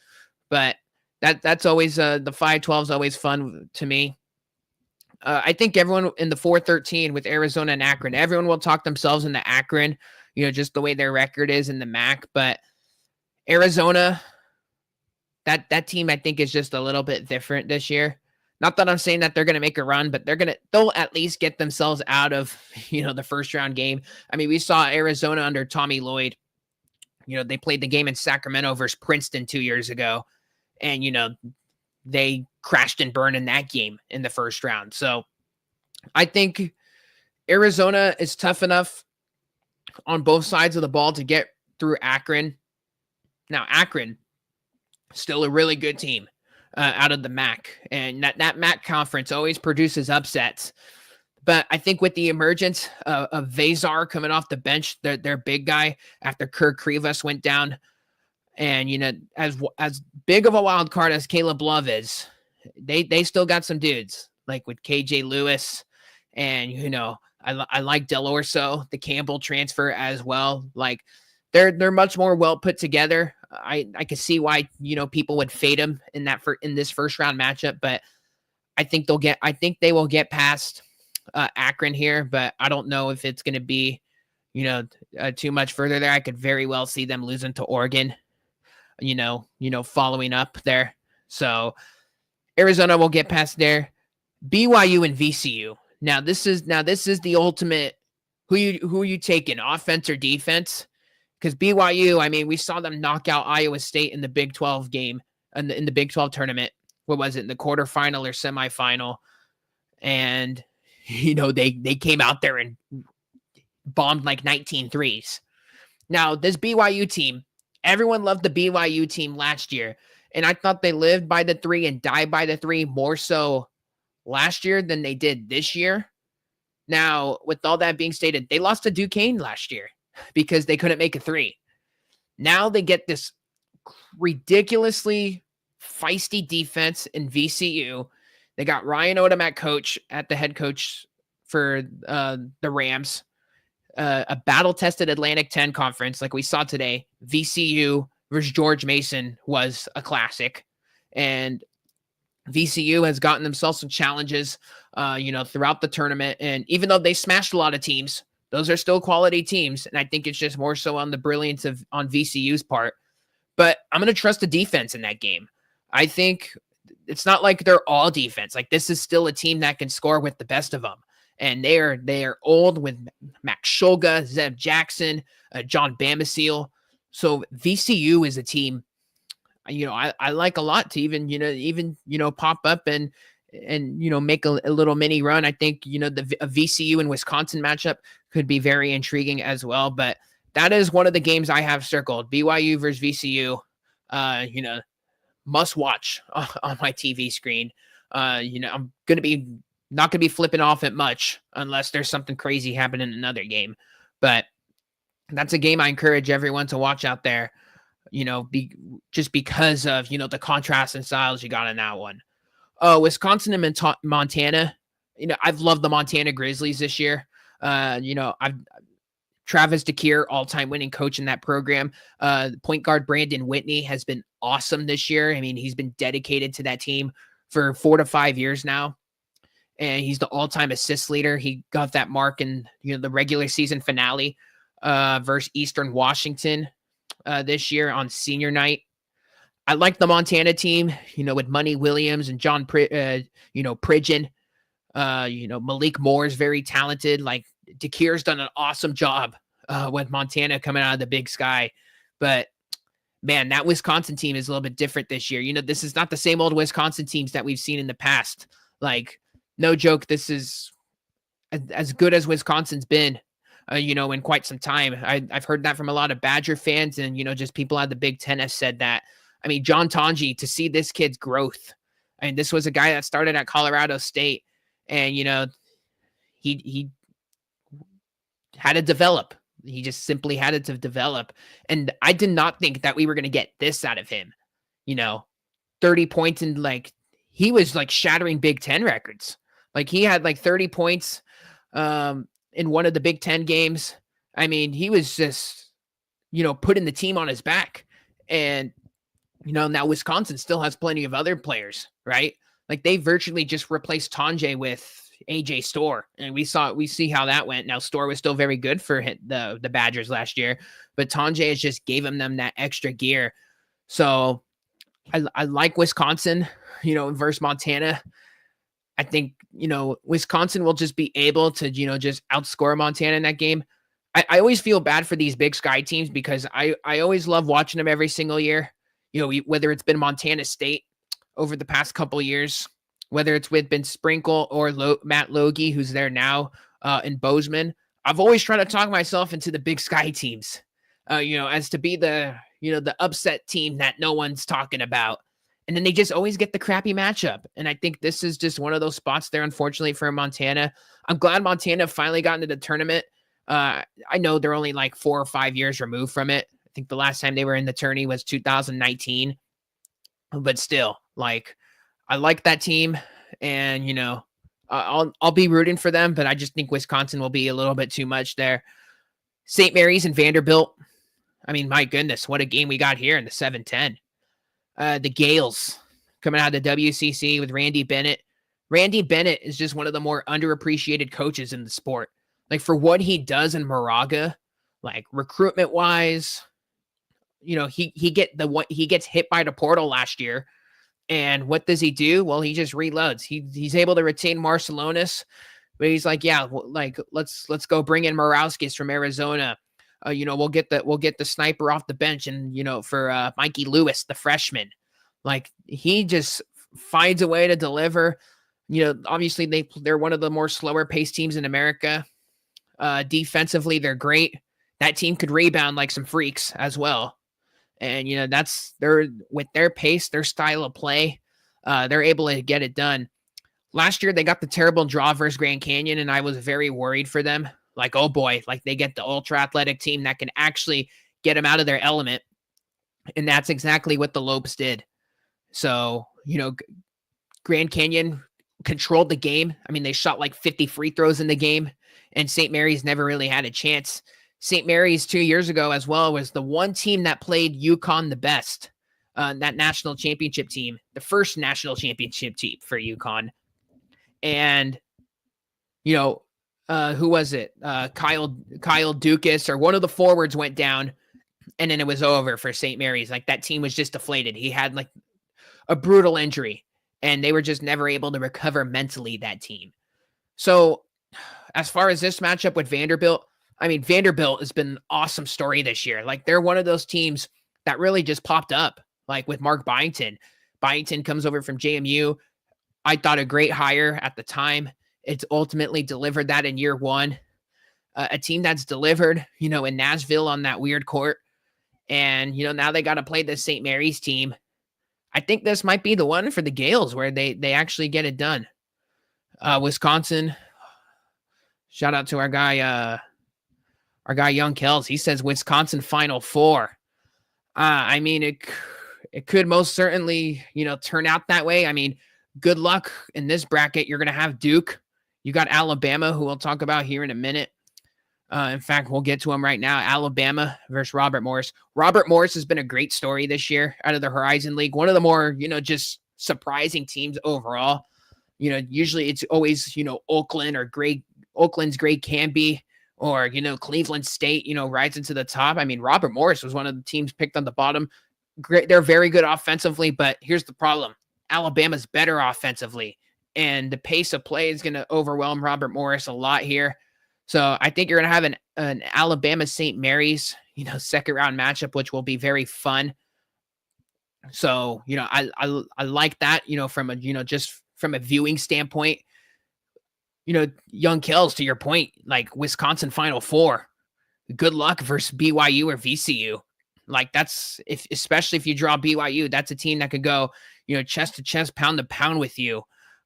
But that's always, the 5-12 is always fun to me. I think everyone in the 4-13 with Arizona and Akron, everyone will talk themselves into Akron, just the way their record is in the MAC. But Arizona, that team I think is just a little bit different this year. Not that I'm saying that they're going to make a run, but they'll at least get themselves out of, the first round game. I mean, we saw Arizona under Tommy Lloyd. They played the game in Sacramento versus Princeton 2 years ago, and they crashed and burned in that game in the first round. So I think Arizona is tough enough on both sides of the ball to get through Akron. Now, Akron, still a really good team out of the MAC. And that MAC conference always produces upsets. But I think with the emergence of Vazar coming off the bench, their big guy, after Kirk Krivas went down, and, as big of a wild card as Caleb Love is, they still got some dudes, like with KJ Lewis, and, I like Del Orso, the Campbell transfer as well. Like, they're much more well put together. I can see why, people would fade them in this first round matchup, but I think they will get past Akron here, but I don't know if it's going to be, too much further there. I could very well see them losing to Oregon, following up there. So Arizona will get past there. BYU and VCU. Now this is the ultimate. Who are you taking, offense or defense? Because BYU, I mean, we saw them knock out Iowa State in the Big 12 game, in the Big 12 tournament. What was it, in the quarterfinal or semifinal? And, they came out there and bombed like 19 threes. Now, this BYU team, everyone loved the BYU team last year. And I thought they lived by the three and died by the three more so last year than they did this year. Now, with all that being stated, they lost to Duquesne last year because they couldn't make a three. Now they get this ridiculously feisty defense in VCU. They got Ryan Odom at the head coach for the Rams. A battle-tested Atlantic 10 conference like we saw today. VCU versus George Mason was a classic. And VCU has gotten themselves some challenges, throughout the tournament. And even though they smashed a lot of teams, those are still quality teams. And I think it's just more so on the brilliance on VCU's part. But I'm going to trust the defense in that game. I think it's not like they're all defense. Like, this is still a team that can score with the best of them. And they are old with Max Shulga, Zeb Jackson, John Bamasil. So VCU is a team, I like a lot to even pop up and make a little mini run. I think, the VCU and Wisconsin matchup could be very intriguing as well. But that is one of the games I have circled. BYU versus VCU, must watch on my TV screen. I'm not going to be flipping off it much unless there's something crazy happening in another game. But that's a game I encourage everyone to watch out there, just because of, the contrast and styles you got in that one. Wisconsin and Montana. I've loved the Montana Grizzlies this year. Travis DeCuire, all-time winning coach in that program. Point guard Brandon Whitney has been awesome this year. I mean, he's been dedicated to that team for 4 to 5 years now. And he's the all-time assist leader. He got that mark in the regular season finale versus Eastern Washington this year on senior night. I like the Montana team, with Money Williams and John Pridgeon. Malik Moore is very talented. Like, DeCuire's done an awesome job with Montana coming out of the Big Sky. But, man, that Wisconsin team is a little bit different this year. This is not the same old Wisconsin teams that we've seen in the past. Like, no joke, this is as good as Wisconsin's been, in quite some time. I've heard that from a lot of Badger fans, and, just people out of the Big Ten have said that. I mean, John Tonji, to see this kid's growth. I mean, this was a guy that started at Colorado State, and, he had to develop. He just simply had to develop. And I did not think that we were going to get this out of him. 30 points, and he was shattering Big Ten records. He had 30 points in one of the Big Ten games. I mean, he was just, putting the team on his back. And, now Wisconsin still has plenty of other players, right? They virtually just replaced Tonje with AJ Storr, and we see how that went. Now, Storr was still very good for the Badgers last year, but Tonje has just gave them that extra gear. So I like Wisconsin, versus Montana. I think, Wisconsin will just be able to, just outscore Montana in that game. I always feel bad for these Big Sky teams because I always love watching them every single year. Whether it's been Montana State over the past couple years, whether it's with Ben Sprinkle or Matt Logie, who's there now, in Bozeman. I've always tried to talk myself into the Big Sky teams, as to be the upset team that no one's talking about. And then they just always get the crappy matchup. And I think this is just one of those spots there, unfortunately, for Montana. I'm glad Montana finally got into the tournament. I know they're only like 4 or 5 years removed from it. I think the last time they were in the tourney was 2019. But still, like, I like that team. And, I'll be rooting for them. But I just think Wisconsin will be a little bit too much there. St. Mary's and Vanderbilt. I mean, my goodness, what a game we got here in the 7-10. The Gales coming out of the WCC with Randy Bennett. Randy Bennett is just one of the more underappreciated coaches in the sport. Like, for what he does in Moraga, like recruitment wise, he gets hit by the portal last year. And what does he do? Well, he just reloads. He's able to retain Marcelonis, but he's like, yeah, like let's go bring in Morauskas from Arizona. We'll get the sniper off the bench, and for Mikey Lewis, the freshman. Like, he just finds a way to deliver. Obviously they're one of the more slower paced teams in America. Defensively, they're great. That team could rebound like some freaks as well. And they're with their pace, their style of play, they're able to get it done. Last year they got the terrible draw versus Grand Canyon, and I was very worried for them. Like, oh boy, like they get the ultra athletic team that can actually get them out of their element. And that's exactly what the Lopes did. So, Grand Canyon controlled the game. I mean, they shot like 50 free throws in the game, and St. Mary's never really had a chance. St. Mary's 2 years ago as well was the one team that played UConn the best, that national championship team, the first national championship team for UConn. And, who was it? Kyle Dukas, or one of the forwards, went down, and then it was over for St. Mary's. Like, that team was just deflated. He had like a brutal injury, and they were just never able to recover mentally, that team. So as far as this matchup with Vanderbilt, I mean, Vanderbilt has been an awesome story this year. Like, they're one of those teams that really just popped up, like with Mark Byington. Byington comes over from JMU. I thought a great hire at the time. It's ultimately delivered that in year one. A team that's delivered, in Nashville on that weird court. And, now they got to play the St. Mary's team. I think this might be the one for the Gales where they actually get it done. Wisconsin, shout out to our guy Young Kells. He says Wisconsin Final Four. I mean, it could most certainly, turn out that way. I mean, good luck in this bracket. You're going to have Duke. You got Alabama, who we'll talk about here in a minute. In fact, we'll get to him right now. Alabama versus Robert Morris. Robert Morris has been a great story this year out of the Horizon League. One of the more, just surprising teams overall. Usually it's always, Oakland or Oakland's Greg Canby, or, Cleveland State, rises to the top. I mean, Robert Morris was one of the teams picked on the bottom. Great. They're very good offensively, but here's the problem. Alabama's better offensively, and the pace of play is going to overwhelm Robert Morris a lot here. So I think you're going to have an Alabama St. Mary's, second round matchup, which will be very fun. So, I like that, from a, just from a viewing standpoint. Young Kells, to your point, like Wisconsin Final Four, good luck versus BYU or VCU. Like, especially if you draw BYU, that's a team that could go, chest to chest, pound to pound with you,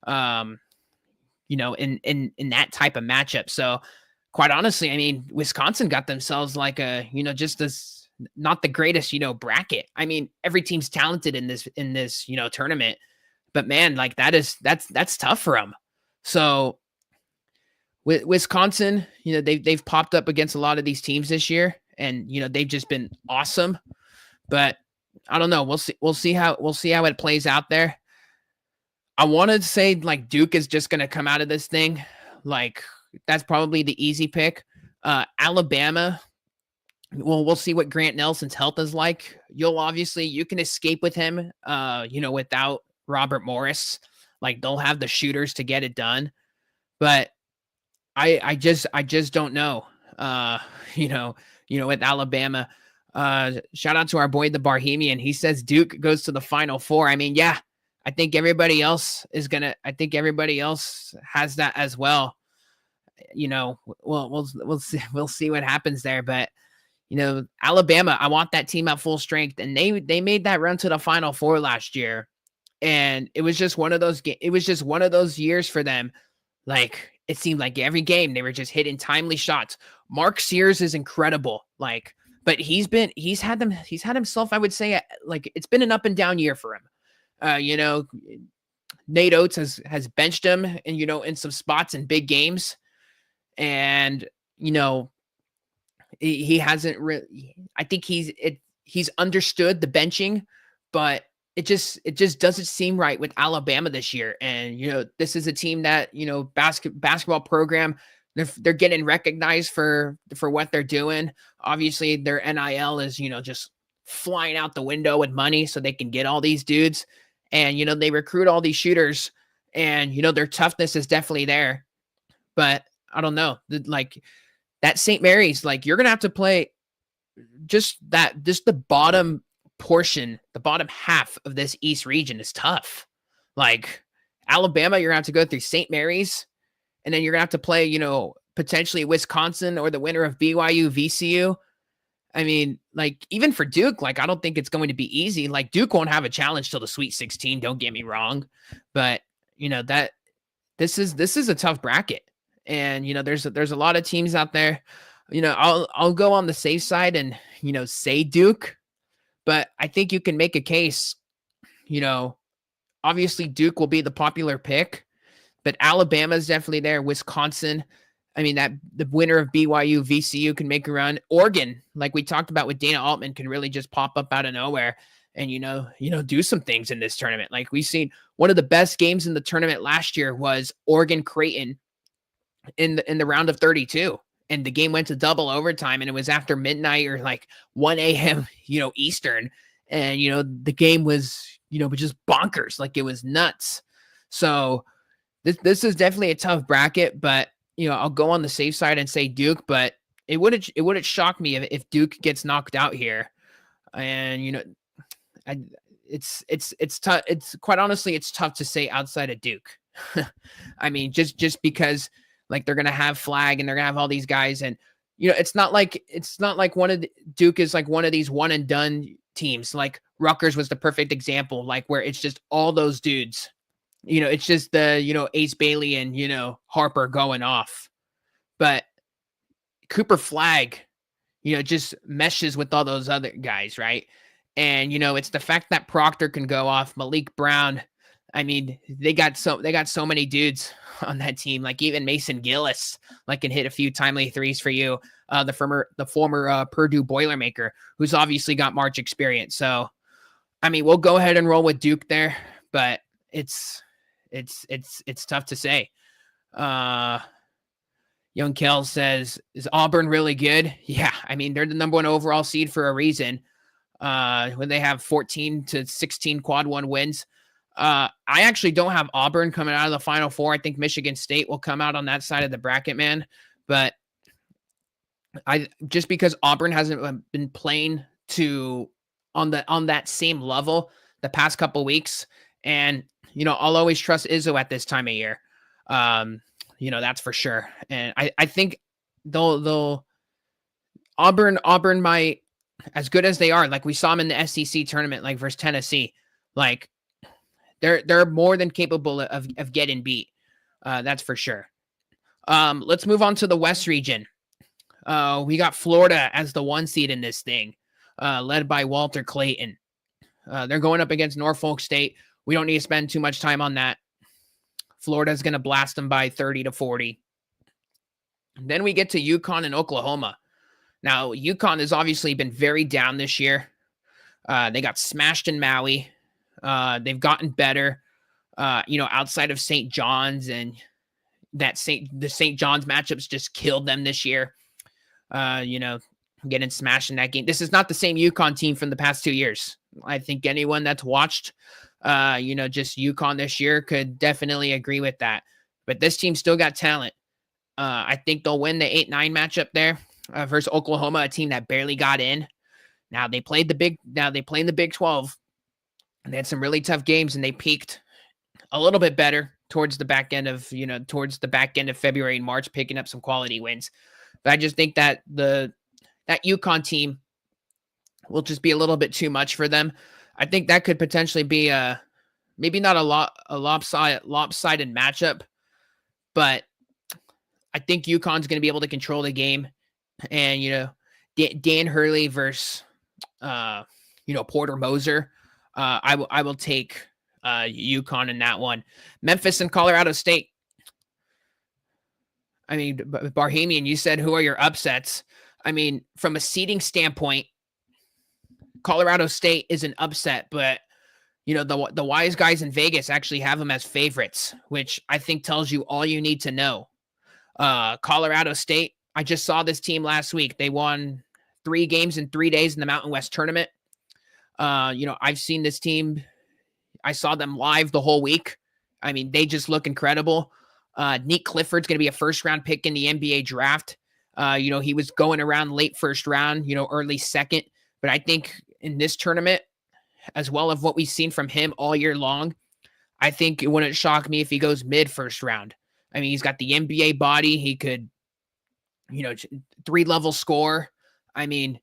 in that type of matchup. So quite honestly, I mean, Wisconsin got themselves like a, just this, not the greatest, bracket. I mean, every team's talented in this, tournament, but man, like that's tough for them. So with Wisconsin, they've popped up against a lot of these teams this year, and they've just been awesome. But I don't know. We'll see how it plays out there. I wanted to say like Duke is just going to come out of this thing. Like, that's probably the easy pick. Alabama. Well, we'll see what Grant Nelson's health is like. You can escape with him, without Robert Morris. Like they'll have the shooters to get it done. But I just don't know. Uh, you know, with Alabama. Shout out to our boy the Bohemian. He says Duke goes to the Final Four. I mean, yeah, I think everybody else has that as well. We'll see what happens there. But Alabama, I want that team at full strength, and they made that run to the Final Four last year, and it was just one of those. It was just one of those years for them. Like it seemed like every game they were just hitting timely shots. Mark Sears is incredible. Like, but he's had himself. I would say like it's been an up and down year for him. Nate Oates has benched him, and in some spots in big games, and he hasn't really. I think he's understood the benching, but it just doesn't seem right with Alabama this year. And this is a team that basketball program. They're getting recognized for what they're doing. Obviously, their NIL is just flying out the window with money, so they can get all these dudes. And they recruit all these shooters, and their toughness is definitely there. But I don't know, like that St. Mary's, like you're gonna have to play just the bottom portion, the bottom half of this East region is tough. Like Alabama, you're gonna have to go through St. Mary's, and then you're gonna have to play, potentially Wisconsin or the winner of BYU, VCU. I mean, like even for Duke, like I don't think it's going to be easy. Like Duke won't have a challenge till the Sweet 16. Don't get me wrong, but that this is a tough bracket, and there's a lot of teams out there. I'll go on the safe side and say Duke, but I think you can make a case. Obviously Duke will be the popular pick, but Alabama is definitely there. Wisconsin. I mean, that the winner of BYU, VCU can make a run. Oregon, like we talked about with Dana Altman, can really just pop up out of nowhere and, do some things in this tournament. Like we've seen one of the best games in the tournament last year was Oregon Creighton in the round of 32. And the game went to double overtime, and it was after midnight or like 1 a.m., Eastern. And, the game was, just bonkers. Like it was nuts. So this is definitely a tough bracket, but I'll go on the safe side and say Duke, but it wouldn't shock me if Duke gets knocked out here. And it's tough. It's quite honestly, it's tough to say outside of Duke. I mean, just because like they're gonna have Flag and they're gonna have all these guys, and it's not like Duke is like one of these one and done teams. Like Rutgers was the perfect example, like where it's just all those dudes. It's just the, Ace Bailey and, Harper going off. But Cooper Flag, just meshes with all those other guys, right? And, it's the fact that Proctor can go off, Malik Brown. I mean, they got so many dudes on that team. Like even Mason Gillis, like can hit a few timely threes for you. The former Purdue Boilermaker, who's obviously got March experience. So, I mean, we'll go ahead and roll with Duke there, but it's tough to say. Young Kell says, is Auburn really good? Yeah. I mean, they're the number one overall seed for a reason. When they have 14 to 16 quad one wins. I actually don't have Auburn coming out of the Final Four. I think Michigan State will come out on that side of the bracket, man. But just because Auburn hasn't been playing on that same level the past couple weeks, and I'll always trust Izzo at this time of year. That's for sure. And I think they'll Auburn might, as good as they are, like we saw them in the SEC tournament, like versus Tennessee, like they're more than capable of getting beat. That's for sure. Let's move on to the West region. We got Florida as the 1 seed in this thing, led by Walter Clayton. They're going up against Norfolk State. We don't need to spend too much time on that. Florida's going to blast them by 30 to 40. Then we get to UConn and Oklahoma. Now, UConn has obviously been very down this year. They got smashed in Maui. They've gotten better, outside of St. John's, and the St. John's matchups just killed them this year. getting smashed in that game. This is not the same UConn team from the past 2 years. I think anyone that's watched, just UConn this year could definitely agree with that. But this team still got talent. I think they'll win the 8-9 matchup there versus Oklahoma, a team that barely got in. Now they played the Big 12, and they had some really tough games, and they peaked a little bit better towards the back end of February and March, picking up some quality wins. But I just think that that UConn team will just be a little bit too much for them. I think that could potentially be maybe not a lopsided matchup, but I think UConn's going to be able to control the game. And Dan Hurley versus Porter Moser. I will take UConn in that one. Memphis and Colorado State. I mean, Barhamian, you said who are your upsets? I mean, from a seeding standpoint, Colorado State is an upset, but the wise guys in Vegas actually have them as favorites, which I think tells you all you need to know. Colorado State, I just saw this team last week. They won 3 games in 3 days in the Mountain West tournament. I've seen this team. I saw them live the whole week. I mean, they just look incredible. Nick Clifford's going to be a first-round pick in the NBA draft. He was going around late first round, early second. But I think in this tournament, as well as what we've seen from him all year long, I think it wouldn't shock me if he goes mid first round. I mean, he's got the NBA body. He could, 3-level score. I mean,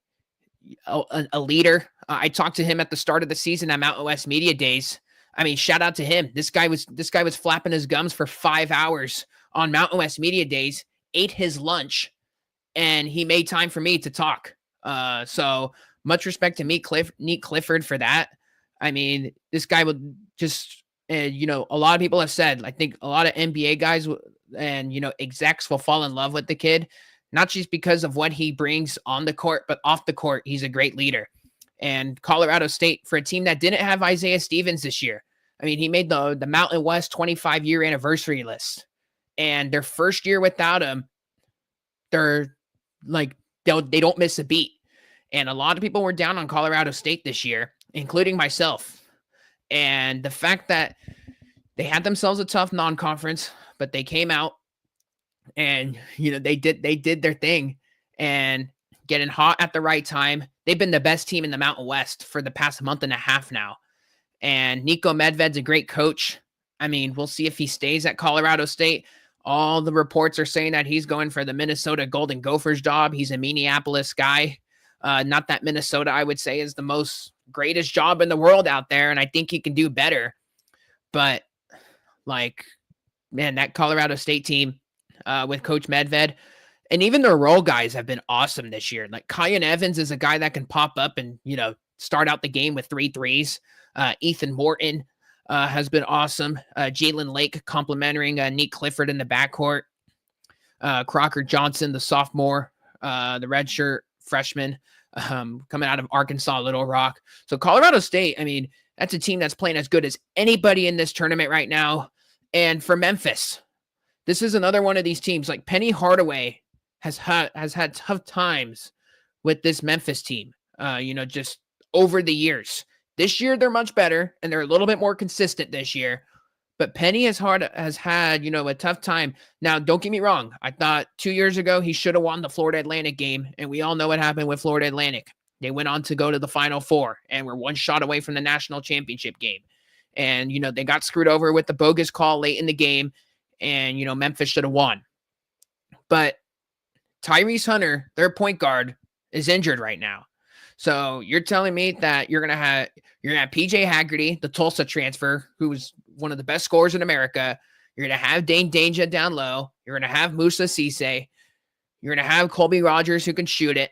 a leader. I talked to him at the start of the season at Mountain West Media Days. I mean, shout out to him. This guy was flapping his gums for 5 hours on Mountain West Media Days, ate his lunch, and he made time for me to talk. So much respect to Nick Clifford for that. I mean, this guy would just, a lot of people have said, I think a lot of NBA guys and, execs will fall in love with the kid, not just because of what he brings on the court, but off the court. He's a great leader. And Colorado State, for a team that didn't have Isaiah Stevens this year, I mean, he made the Mountain West 25-year anniversary list. And their first year without him, they're like, they don't miss a beat. And a lot of people were down on Colorado State this year, including myself. And the fact that they had themselves a tough non-conference, but they came out and, they did their thing and getting hot at the right time. They've been the best team in the Mountain West for the past month and a half now. And Nico Medved's a great coach. I mean, we'll see if he stays at Colorado State. All the reports are saying that he's going for the Minnesota Golden Gophers job. He's a Minneapolis guy. Not that Minnesota, I would say, is the greatest job in the world out there, and I think he can do better. But, that Colorado State team with Coach Medved, and even their role guys have been awesome this year. Like, Kyan Evans is a guy that can pop up and, start out the game with 3 threes. Ethan Morton has been awesome. Jalen Lake complimenting Nick Clifford in the backcourt. Crocker Johnson, the sophomore, the redshirt freshman, coming out of Arkansas Little Rock. So Colorado State, I mean, that's a team that's playing as good as anybody in this tournament right now. And for Memphis, this is another one of these teams. Like, Penny Hardaway has had tough times with this Memphis team, just over the years. This year, they're much better, and they're a little bit more consistent this year. But Penny has had, a tough time. Now, don't get me wrong. I thought 2 years ago he should have won the Florida Atlantic game, and we all know what happened with Florida Atlantic. They went on to go to the Final Four and were 1 shot away from the national championship game. And, they got screwed over with the bogus call late in the game, and, Memphis should have won. But Tyrese Hunter, their point guard, is injured right now. So you're telling me that you're gonna have PJ Haggerty, the Tulsa transfer, who's one of the best scorers in America. You're gonna have Dane Danger down low. You're gonna have Musa Cisse. You're gonna have Colby Rogers who can shoot it.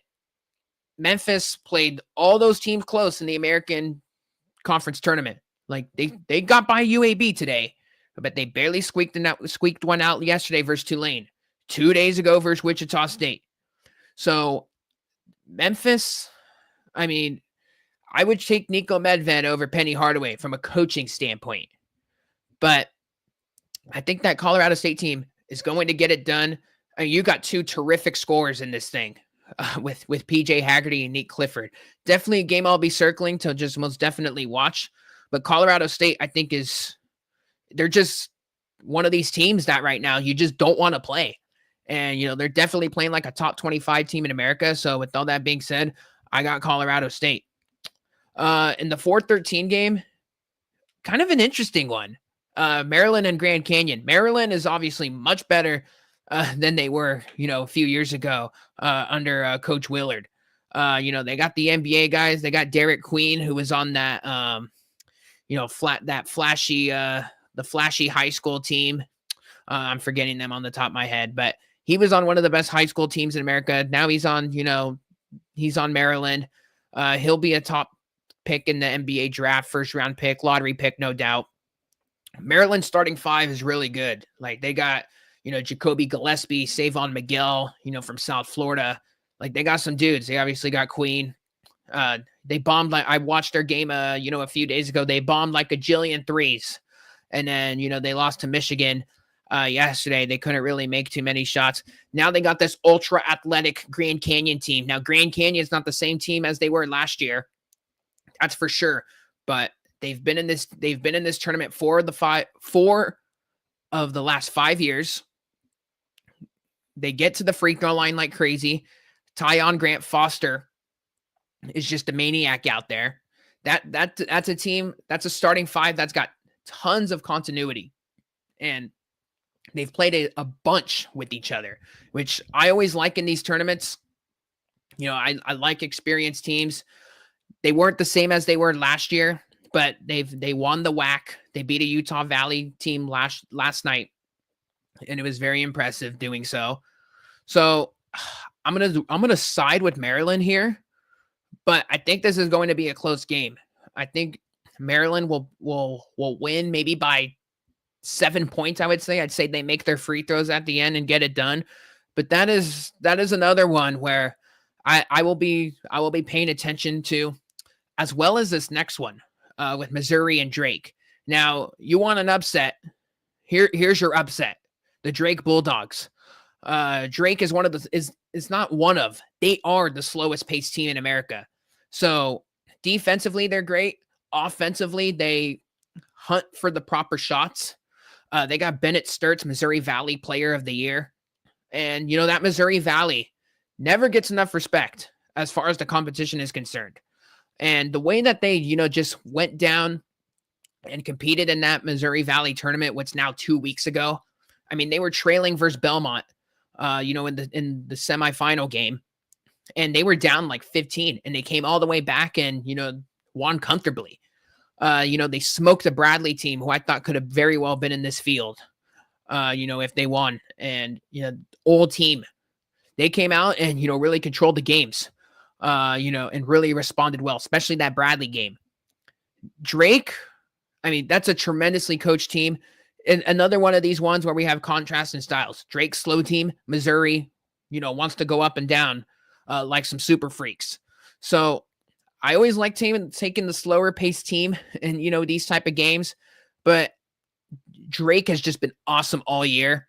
Memphis played all those teams close in the American Conference tournament. Like, they got by UAB today, but they barely squeaked one out yesterday versus Tulane. 2 days ago versus Wichita State. So Memphis, I mean, I would take Nico Medved over Penny Hardaway from a coaching standpoint. But I think that Colorado State team is going to get it done. I mean, you got 2 terrific scorers in this thing. with PJ Haggerty and Nate Clifford. Definitely a game I'll be circling to just most definitely watch. But Colorado State, I think, they're just one of these teams that right now you just don't want to play. And, they're definitely playing like a top 25 team in America. So with all that being said, I got Colorado State. In the 4-13 game, kind of an interesting one. Maryland and Grand Canyon. Maryland is obviously much better than they were, a few years ago under Coach Willard. They got the NBA guys. They got Derek Queen, who was on that, flashy, the flashy high school team. I'm forgetting them on the top of my head, but he was on one of the best high school teams in America. Now he's on Maryland. He'll be a top pick in the NBA draft, first round pick, lottery pick, no doubt. Maryland's starting five is really good. Like they got, Jacoby Gillespie, Savon Miguel, from South Florida. Like they got some dudes. They obviously got Queen. They bombed I watched their game, a few days ago. They bombed like a jillion threes. And then, they lost to Michigan yesterday. They couldn't really make too many shots. Now they got this ultra athletic Grand Canyon team. Now Grand Canyon is not the same team as they were last year. That's for sure. But they've been in this tournament four of the last 5 years. They get to the free throw line like crazy. Tyon Grant Foster is just a maniac out there. That's a team, that's a starting five that's got tons of continuity. And they've played a bunch with each other, which I always like in these tournaments. I like experienced teams. They weren't the same as they were last year, but they won the WAC. They beat a Utah Valley team last night, and it was very impressive doing so. So I'm gonna side with Maryland here, but I think this is going to be a close game. I think Maryland will win maybe by 7 points. I'd say they make their free throws at the end and get it done. But that is another one where I will be paying attention to, as well as this next one with Missouri and Drake. Now you want an upset? Here's your upset: the Drake Bulldogs. Drake is not one of, they are the slowest paced team in America. So defensively, they're great. Offensively, they hunt for the proper shots. They got Bennett Sturts, Missouri Valley Player of the Year. And, that Missouri Valley never gets enough respect as far as the competition is concerned. And the way that they, just went down and competed in that Missouri Valley tournament, what's now 2 weeks ago. I mean, they were trailing versus Belmont, in the semifinal game, and they were down like 15, and they came all the way back and, won comfortably. They smoked the Bradley team, who I thought could have very well been in this field, if they won. And, old team, they came out and, really controlled the games, and really responded well, especially that Bradley game. Drake, I mean, that's a tremendously coached team. And another one of these ones where we have contrast in styles. Drake's slow team, Missouri, wants to go up and down like some super freaks. So I always like taking the slower paced team in, these type of games. But Drake has just been awesome all year.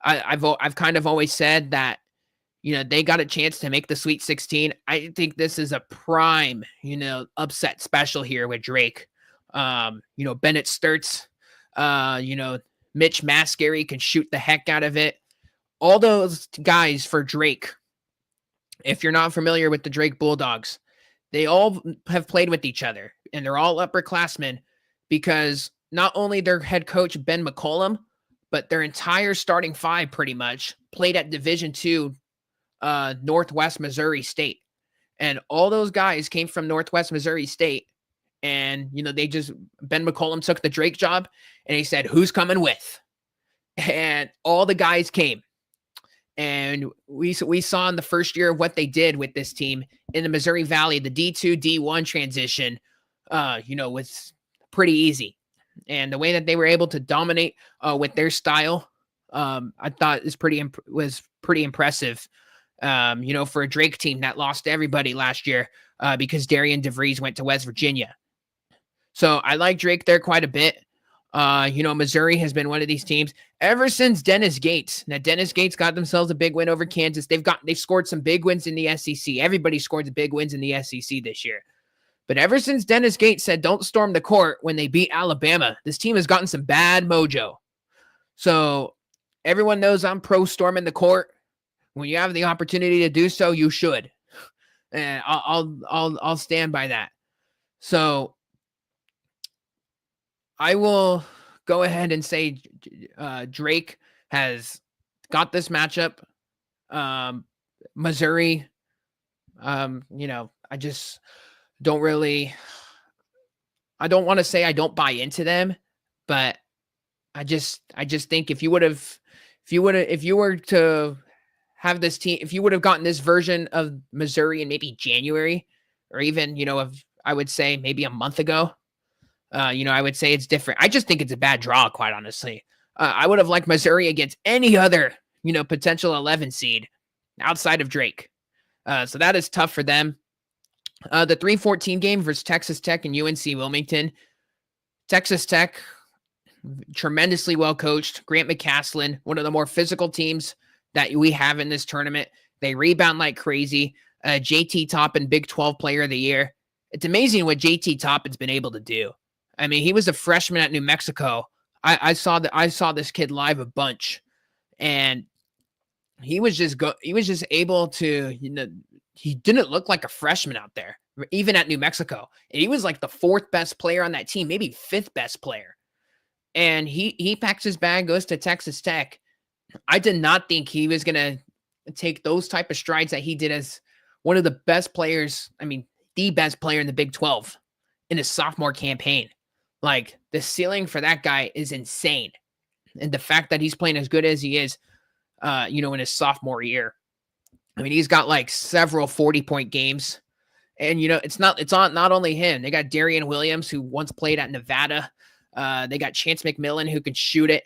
I've kind of always said that, they got a chance to make the Sweet 16. I think this is a prime, upset special here with Drake. Bennett Sturts, Mitch Mascari can shoot the heck out of it. All those guys for Drake, if you're not familiar with the Drake Bulldogs, they all have played with each other, and they're all upperclassmen because not only their head coach, Ben McCollum, but their entire starting five pretty much played at Division II, Northwest Missouri State. And all those guys came from Northwest Missouri State. And, Ben McCollum took the Drake job and he said, who's coming with? And all the guys came. And we saw in the first year what they did with this team in the Missouri Valley, the D2, D1 transition, was pretty easy. And the way that they were able to dominate with their style, I thought was pretty impressive. For a Drake team that lost to everybody last year because Darian DeVries went to West Virginia. So I like Drake there quite a bit. Missouri has been one of these teams ever since Dennis Gates. Now, Dennis Gates got themselves a big win over Kansas. They've scored some big wins in the SEC. Everybody scored the big wins in the SEC this year. But ever since Dennis Gates said, don't storm the court when they beat Alabama, this team has gotten some bad mojo. So everyone knows I'm pro storming the court. When you have the opportunity to do so, you should. And I'll stand by that. So I will go ahead and say Drake has got this matchup. Missouri, I just don't really, I don't want to say I don't buy into them, but I just think if you were to have this team, if you would have gotten this version of Missouri in maybe January or even, I would say maybe a month ago, I would say it's different. I just think it's a bad draw, quite honestly. I would have liked Missouri against any other, potential 11 seed outside of Drake. So that is tough for them. The 3-14 game versus Texas Tech and UNC Wilmington. Texas Tech, tremendously well coached. Grant McCaslin, one of the more physical teams that we have in this tournament. They rebound like crazy. JT Toppin, Big 12 Player of the Year. It's amazing what JT Toppin's been able to do. I mean, he was a freshman at New Mexico. I saw this kid live a bunch, and he was just able to, he didn't look like a freshman out there, even at New Mexico. And he was like the fourth best player on that team, maybe fifth best player. And he packs his bag, goes to Texas Tech. I did not think he was going to take those type of strides that he did as one of the best players. I mean, the best player in the Big 12 in his sophomore campaign. Like, the ceiling for that guy is insane. And the fact that he's playing as good as he is, in his sophomore year. I mean, he's got like several 40-point games. And, it's not only him. They got Darian Williams, who once played at Nevada. They got Chance McMillan, who can shoot it.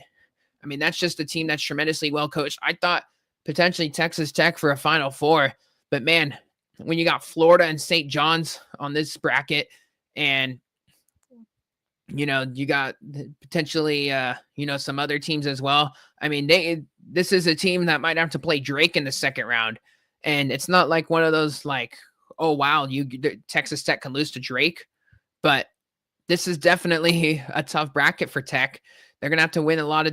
I mean, that's just a team that's tremendously well coached. I thought potentially Texas Tech for a Final Four. But, man, when you got Florida and St. John's on this bracket, and you got potentially, some other teams as well. I mean, this is a team that might have to play Drake in the second round. And it's not like one of those like, oh, wow, Texas Tech can lose to Drake. But this is definitely a tough bracket for Tech. They're going to have to win a lot of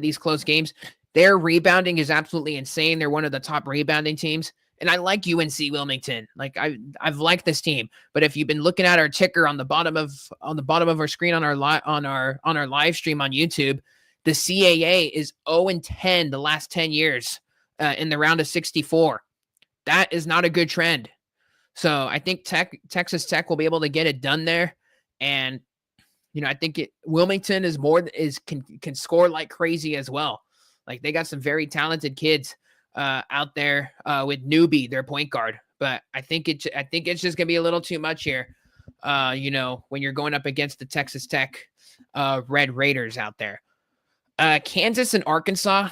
these close games. Their rebounding is absolutely insane. They're one of the top rebounding teams. And I like UNC Wilmington. Like, I've liked this team. But if you've been looking at our ticker on the bottom of our screen on our live stream on YouTube, the CAA is 0-10 the last 10 years in the round of 64. That is not a good trend. So I think Texas Tech will be able to get it done there. And I think Wilmington can score like crazy as well. Like, they got some very talented kids out there with Newbie, their point guard. But I think it's just gonna be a little too much here. When you're going up against the Texas Tech Red Raiders out there. Kansas and Arkansas.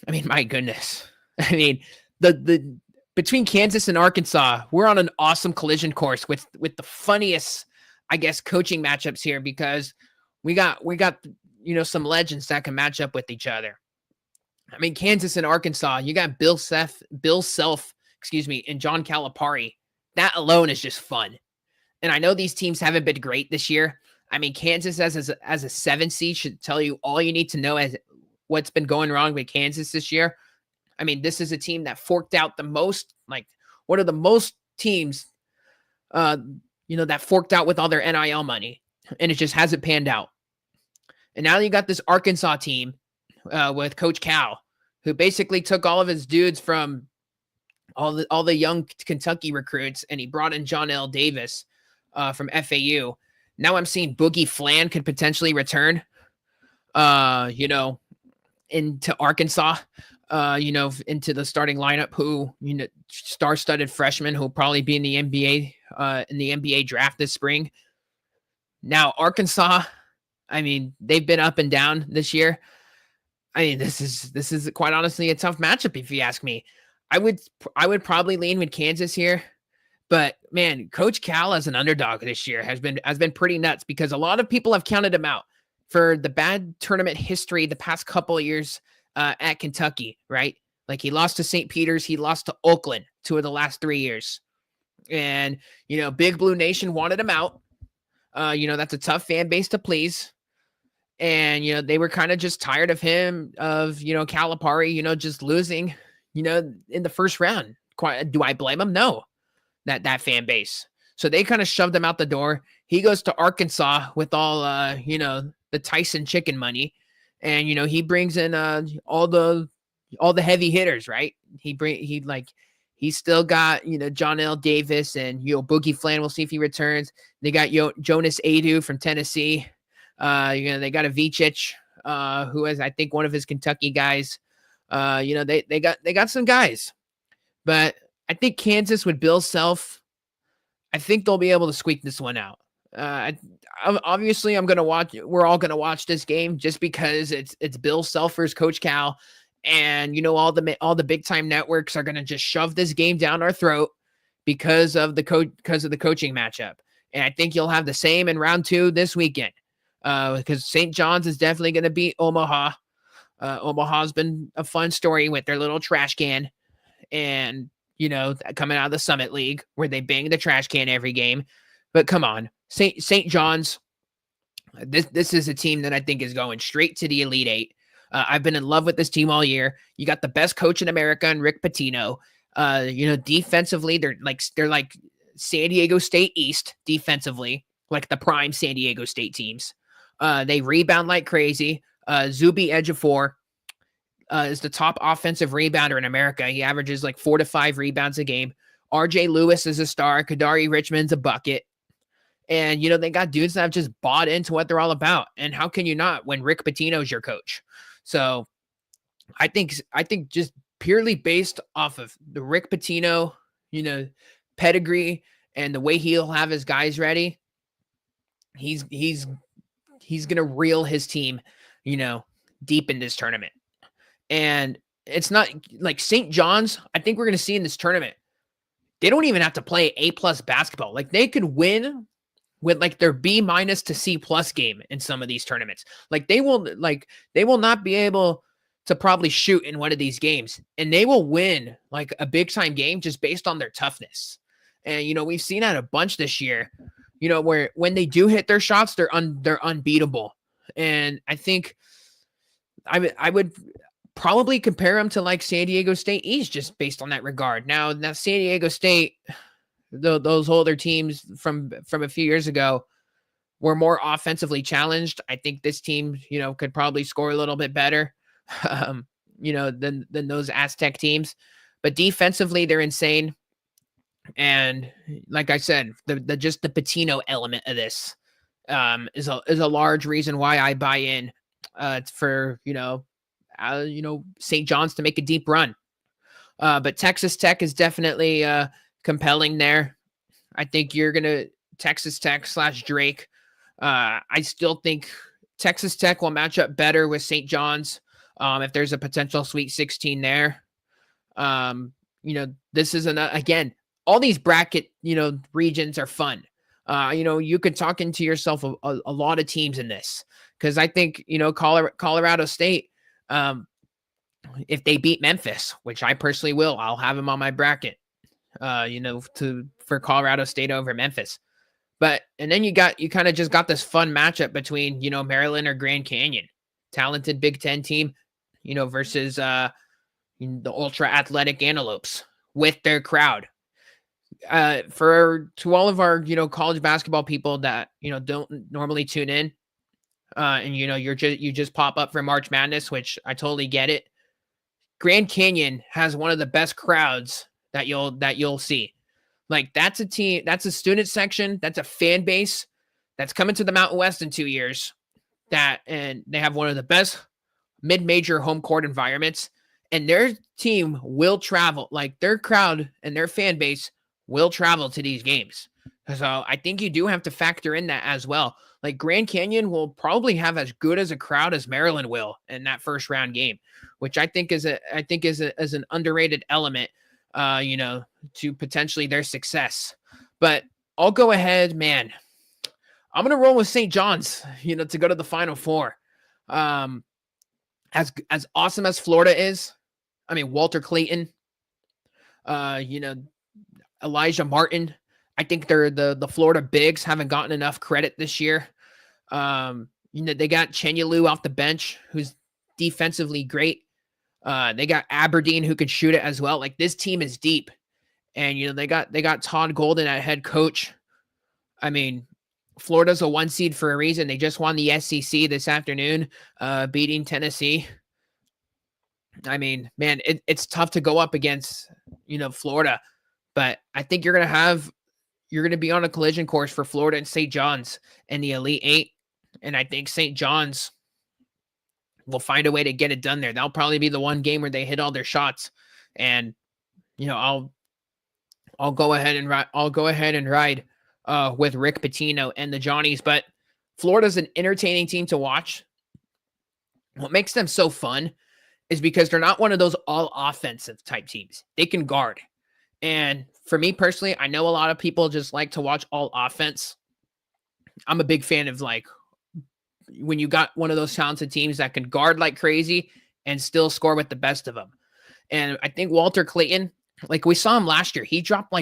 I mean, my goodness. I mean, the between Kansas and Arkansas, we're on an awesome collision course with the funniest, I guess, coaching matchups here, because we got some legends that can match up with each other. I mean, Kansas and Arkansas, you got Bill Self, and John Calipari. That alone is just fun. And I know these teams haven't been great this year. I mean, Kansas as a 7 seed should tell you all you need to know as what's been going wrong with Kansas this year. I mean, this is a team that forked out the most, like one of the most teams, that forked out with all their NIL money, and it just hasn't panned out. And now you got this Arkansas team with Coach Cal, who basically took all of his dudes from all the young Kentucky recruits, and he brought in John L. Davis from FAU. Now I'm seeing Boogie Flan could potentially return, into Arkansas, into the starting lineup, who, star-studded freshman who will probably be in the NBA draft this spring. Now, Arkansas, I mean, they've been up and down this year. I mean, this is quite honestly a tough matchup, if you ask me. I would probably lean with Kansas here, but man, Coach Cal as an underdog this year has been pretty nuts, because a lot of people have counted him out. for the bad tournament history the past couple of years at Kentucky, right? Like he lost to St. Peter's, he lost to Oakland 2 of the last 3 years. And, Big Blue Nation wanted him out. That's a tough fan base to please. And, they were kind of just tired of him, of, Calipari, just losing, in the first round. Do I blame him? No, that fan base. So they kind of shoved him out the door. He goes to Arkansas with all, the Tyson chicken money. And, he brings in all the heavy hitters, right? He's still got, John L. Davis and, Boogie Flan. We'll see if he returns. They got Jonas Adu from Tennessee. They got a Vicic, who is, I think, one of his Kentucky guys. They got some guys. But I think Kansas with Bill Self, I think they'll be able to squeak this one out. Obviously, we're all going to watch this game just because it's Bill Self versus Coach Cal. And, all the big time networks are going to just shove this game down our throat because of the coaching matchup. And I think you'll have the same in round 2 this weekend. Because St. John's is definitely going to beat Omaha. Omaha's been a fun story with their little trash can. And, coming out of the Summit League where they bang the trash can every game. But come on, St. John's, this is a team that I think is going straight to the Elite Eight. I've been in love with this team all year. You got the best coach in America in Rick Pitino. Defensively, they're like San Diego State East defensively, like the prime San Diego State teams. They rebound like crazy. Zuby Ejiofor is the top offensive rebounder in America. He averages like 4 to 5 rebounds a game. RJ Lewis is a star. Kadari Richmond's a bucket. And, they got dudes that have just bought into what they're all about. And how can you not when Rick Pitino's your coach? So I think just purely based off of the Rick Pitino, pedigree and the way he'll have his guys ready, he's going to reel his team, deep in this tournament. And it's not like St. John's. I think we're going to see in this tournament, they don't even have to play A+ basketball. Like they could win with like their B- to C+ game in some of these tournaments. Like they will not be able to probably shoot in one of these games, and they will win like a big time game just based on their toughness. And, we've seen that a bunch this year, where when they do hit their shots, they're unbeatable. And I think I would probably compare them to like San Diego State East just based on that regard. Now San Diego State, those older teams from a few years ago were more offensively challenged. I think this team, could probably score a little bit better, than those Aztec teams. But defensively, they're insane. And like I said, the Pitino element of this is a large reason why I buy in for St. John's to make a deep run. But Texas Tech is definitely compelling there. I think you're gonna Texas Tech / Drake. I still think Texas Tech will match up better with St. John's if there's a potential Sweet 16 there. This is again, all these bracket regions are fun. You could talk into yourself a lot of teams in this, because I think Colorado State, if they beat Memphis, which I personally will, I'll have them on my bracket. For Colorado State over Memphis. And then you kind of just got this fun matchup between, Maryland or Grand Canyon, talented Big Ten team, versus the ultra athletic Antelopes with their crowd. To all of our, college basketball people that, don't normally tune in, and, you just pop up for March Madness, which I totally get it. Grand Canyon has one of the best crowds that you'll see. Like that's a team, that's a student section, that's a fan base that's coming to the Mountain West in 2 years. And they have one of the best mid-major home court environments, and their team will travel, like their crowd and their fan base will travel to these games. So I think you do have to factor in that as well. Like Grand Canyon will probably have as good as a crowd as Maryland will in that first round game, which I think is an underrated element, to potentially their success. But I'll go ahead, man. I'm gonna roll with St. John's, to go to the Final Four. Um, as awesome as Florida is, I mean Walter Clayton, uh, you know Elijah Martin. I think they're the Florida bigs haven't gotten enough credit this year. They got Chenyelu off the bench, who's defensively great. They got Aberdeen who can shoot it as well. Like this team is deep, and they got Todd Golden at head coach. I mean, Florida's a 1 seed for a reason. They just won the SEC this afternoon, beating Tennessee. I mean, man, it's tough to go up against, Florida, but I think you're going to be on a collision course for Florida and St. John's in the Elite Eight. And I think St. John's will find a way to get it done there. That'll probably be the one game where they hit all their shots. And, I'll go ahead and ride with Rick Pitino and the Johnnies. But Florida's an entertaining team to watch. What makes them so fun is because they're not one of those all offensive type teams. They can guard. And for me personally, I know a lot of people just like to watch all offense. I'm a big fan of when you got one of those talented teams that can guard like crazy and still score with the best of them. And I think Walter Clayton, we saw him last year, he dropped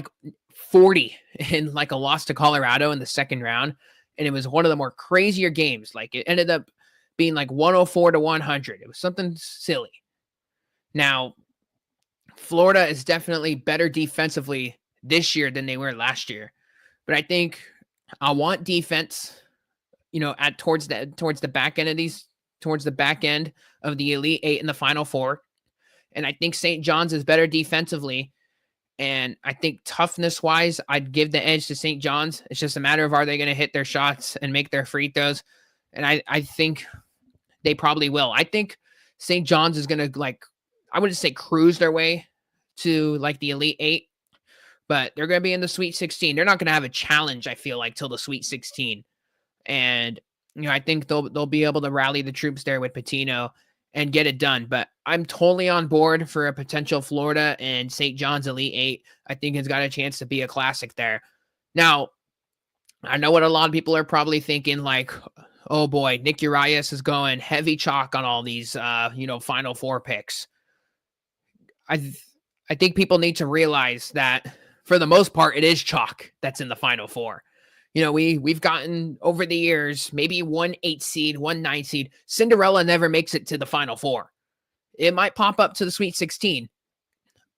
40 in a loss to Colorado in the second round. And it was one of the more crazier games. It ended up being 104 to 100. It was something silly. Now, Florida is definitely better defensively this year than they were last year. But I think I want defense, towards the back end of the Elite Eight in the Final Four. And I think St. John's is better defensively. And I think toughness-wise, I'd give the edge to St. John's. It's just a matter of are they going to hit their shots and make their free throws. And I think they probably will. I think St. John's is going to, I wouldn't say cruise their way to, the Elite Eight. But they're going to be in the Sweet 16. They're not going to have a challenge, I feel till the Sweet 16. And, I think they'll be able to rally the troops there with Pitino and get it done. But I'm totally on board for a potential Florida and St. John's Elite Eight. I think it's got a chance to be a classic there. Now, I know what a lot of people are probably thinking, oh boy, Nick Urias is going heavy chalk on all these, Final Four picks. I think people need to realize that for the most part, it is chalk that's in the Final Four. We've gotten over the years, maybe 1 8 seed, 1 9 seed. Cinderella never makes it to the Final Four. It might pop up to the Sweet 16,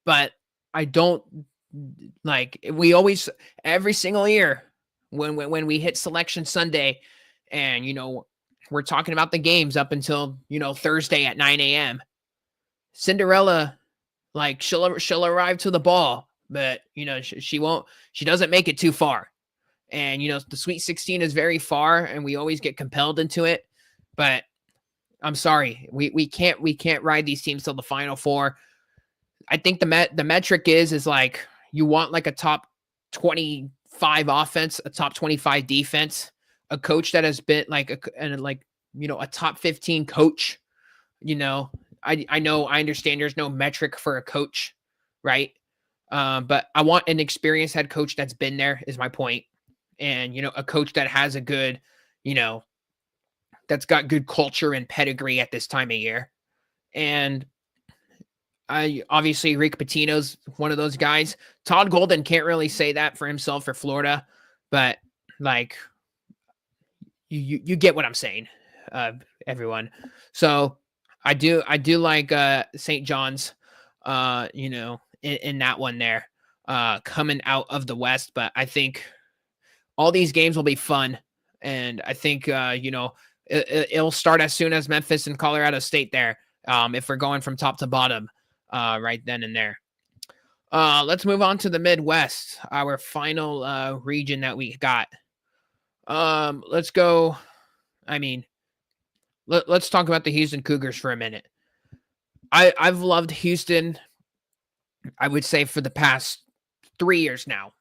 but I don't we always, every single year when we hit Selection Sunday and, we're talking about the games up until, Thursday at 9 a.m. Cinderella, she'll arrive to the ball, but, she doesn't make it too far. And, the Sweet 16 is very far and we always get compelled into it. But I'm sorry, we can't ride these teams till the Final Four. I think the metric is you want a top 25 offense, a top 25 defense, a coach that has been a top 15 coach. I understand there's no metric for a coach, right? But I want an experienced head coach that's been there is my point. And, a coach that has a good, that's got good culture and pedigree at this time of year. And obviously Rick Pitino's one of those guys. Todd Golden can't really say that for himself for Florida, but you get what I'm saying, everyone. So I do like St. John's, in that one there, coming out of the West. But I think all these games will be fun. And I think, it'll start as soon as Memphis and Colorado State there, if we're going from top to bottom, right then and there. Let's move on to the Midwest, our final region that we got. Let's go. Let's talk about the Houston Cougars for a minute. I've loved Houston, I would say, for the past 3 years now.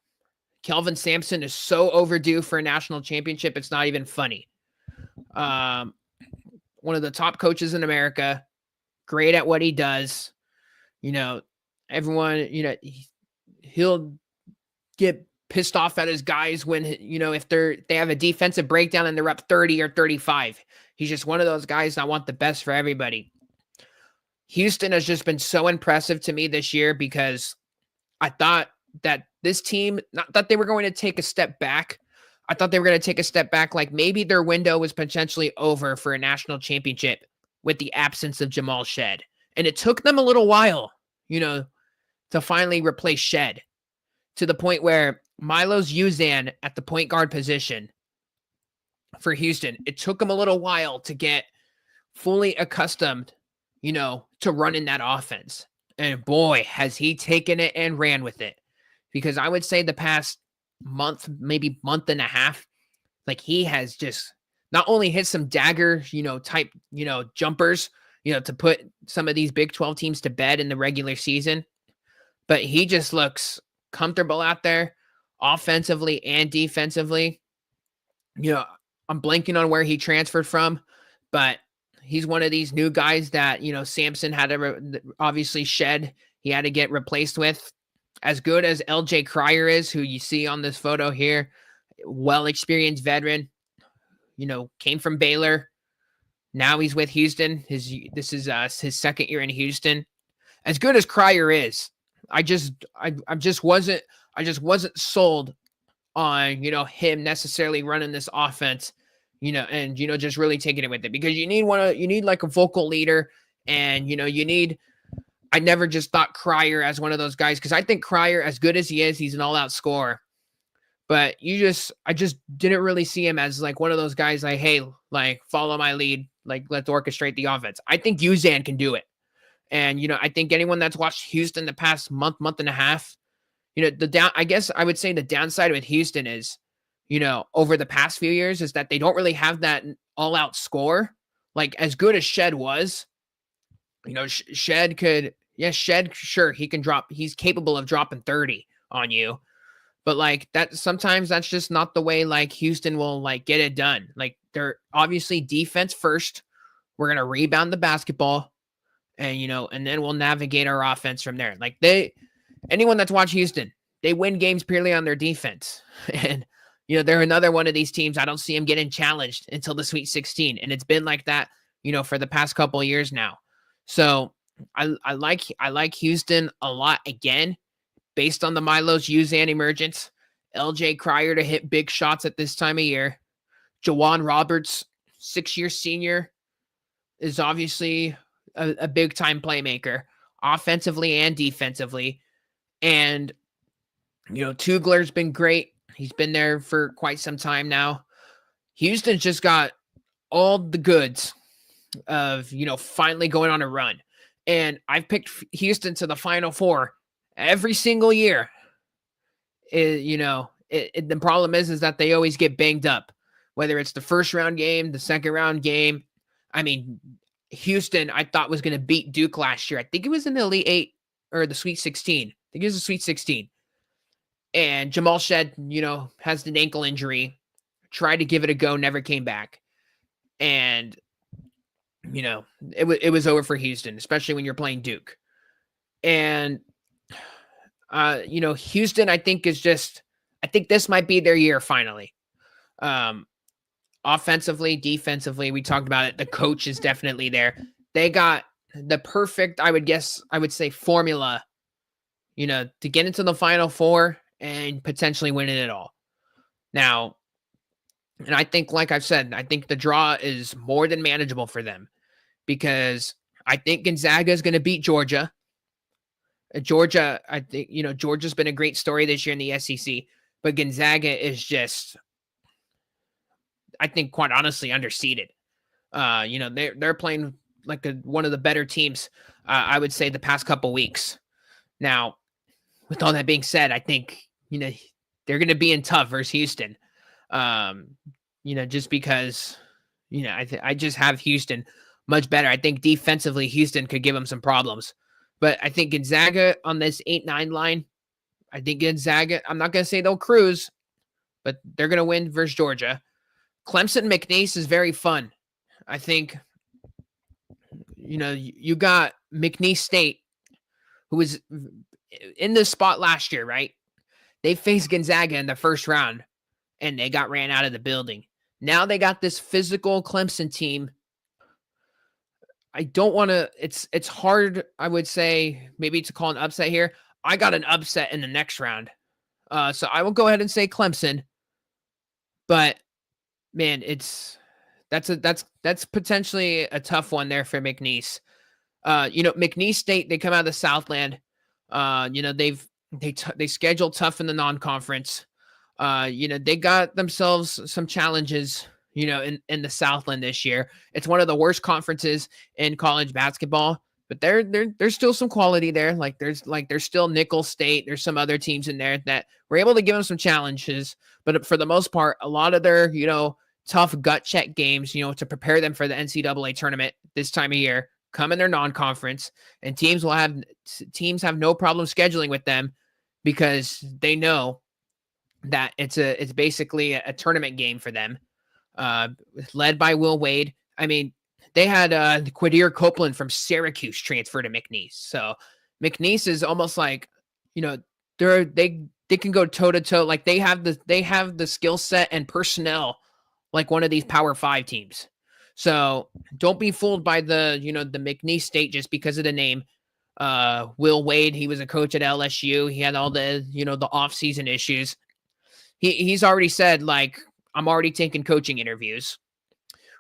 Kelvin Sampson is so overdue for a national championship. It's not even funny. One of the top coaches in America, great at what he does. Everyone, he'll get pissed off at his guys when, if they have a defensive breakdown and they're up 30 or 35. He's just one of those guys that want the best for everybody. Houston has just been so impressive to me this year because I thought that this team, not that they were going to take a step back. I thought they were going to take a step back, like maybe their window was potentially over for a national championship with the absence of Jamal Shed. And it took them a little while, to finally replace Shed, to the point where Milos Uzan at the point guard position for Houston, it took him a little while to get fully accustomed, to running that offense. And boy, has he taken it and ran with it. Because I would say the past month, maybe month and a half, like he has just not only hit some dagger, type, jumpers, to put some of these Big 12 teams to bed in the regular season, but he just looks comfortable out there offensively and defensively. I'm blanking on where he transferred from, but he's one of these new guys that, Sampson had to obviously Shed. He had to get replaced with. As good as LJ Cryer is, who you see on this photo here, well-experienced veteran, came from Baylor. Now he's with Houston. This is his second year in Houston. As good as Cryer is, I just wasn't sold on, him necessarily running this offense, and, just really taking it with it, because you need like a vocal leader, and, I never just thought Cryer as one of those guys, because I think Cryer, as good as he is, he's an all-out scorer. But I just didn't really see him as like one of those guys like, hey, like follow my lead, like let's orchestrate the offense. I think Uzan can do it. And, I think anyone that's watched Houston the past month and a half, I guess I would say the downside with Houston is, over the past few years is that they don't really have that all-out score. Like as good as Shed was, Shed could, Shed, sure, he can drop, he's capable of dropping 30 on you. But like that, sometimes that's just not the way like Houston will like get it done. Like they're obviously defense first. We're going to rebound the basketball and, and then we'll navigate our offense from there. Like anyone that's watched Houston, they win games purely on their defense. And, they're another one of these teams. I don't see them getting challenged until the Sweet 16. And it's been like that, for the past couple of years now. So I like Houston a lot again, based on the Milos Uzan emergence. LJ Cryer to hit big shots at this time of year. Jawan Roberts, 6-year senior, is obviously a big-time playmaker, offensively and defensively. And, Tugler's been great. He's been there for quite some time now. Houston's just got all the goods of, finally going on a run. And I've picked Houston to the Final Four every single year. The problem is that they always get banged up, whether it's the first round game, the second round game. I mean, Houston, I thought was going to beat Duke last year. I think it was in the Elite Eight or the Sweet 16. I think it was the Sweet 16. And Jamal Shed, has an ankle injury, tried to give it a go, never came back. And, it was over for Houston, especially when you're playing Duke. And, Houston, I think this might be their year finally. Offensively, defensively, we talked about it. The coach is definitely there. They got the perfect, I would say formula, to get into the Final Four and potentially win it all. Now, and I think, like I've said, I think the draw is more than manageable for them, because I think Gonzaga is going to beat Georgia. Georgia, I think, Georgia's been a great story this year in the SEC, but Gonzaga is just, I think, quite honestly, underseeded. They're playing like one of the better teams, I would say, the past couple weeks. Now, with all that being said, I think, they're going to be in tough versus Houston. Just because, I just have Houston much better. I think defensively, Houston could give them some problems. But I think Gonzaga on this 8-9 line, I think Gonzaga, I'm not going to say they'll cruise, but they're going to win versus Georgia. Clemson McNeese is very fun. I think, you got McNeese State, who was in this spot last year, right? They faced Gonzaga in the first round, and they got ran out of the building. Now they got this physical Clemson team. I don't want to. It's hard. I would say maybe to call an upset here. I got an upset in the next round, so I will go ahead and say Clemson. But man, that's potentially a tough one there for McNeese. McNeese State, they come out of the Southland. They scheduled tough in the non-conference. They got themselves some challenges, in the Southland this year. It's one of the worst conferences in college basketball, but there's still some quality there. There's still Nicholls State. There's some other teams in there that were able to give them some challenges, but for the most part, a lot of their, tough gut check games, to prepare them for the NCAA tournament this time of year, come in their non-conference, and teams have no problem scheduling with them because they know that it's basically a tournament game for them. Led by Will Wade. I mean, they had Quadir Copeland from Syracuse transfer to McNeese. So McNeese is almost like, they can go toe to toe. Like they have the skill set and personnel like one of these Power 5 teams. So don't be fooled by the McNeese State just because of the name. Will Wade, he was a coach at LSU. He had all the, the off-season issues. He's already said, like, I'm already taking coaching interviews,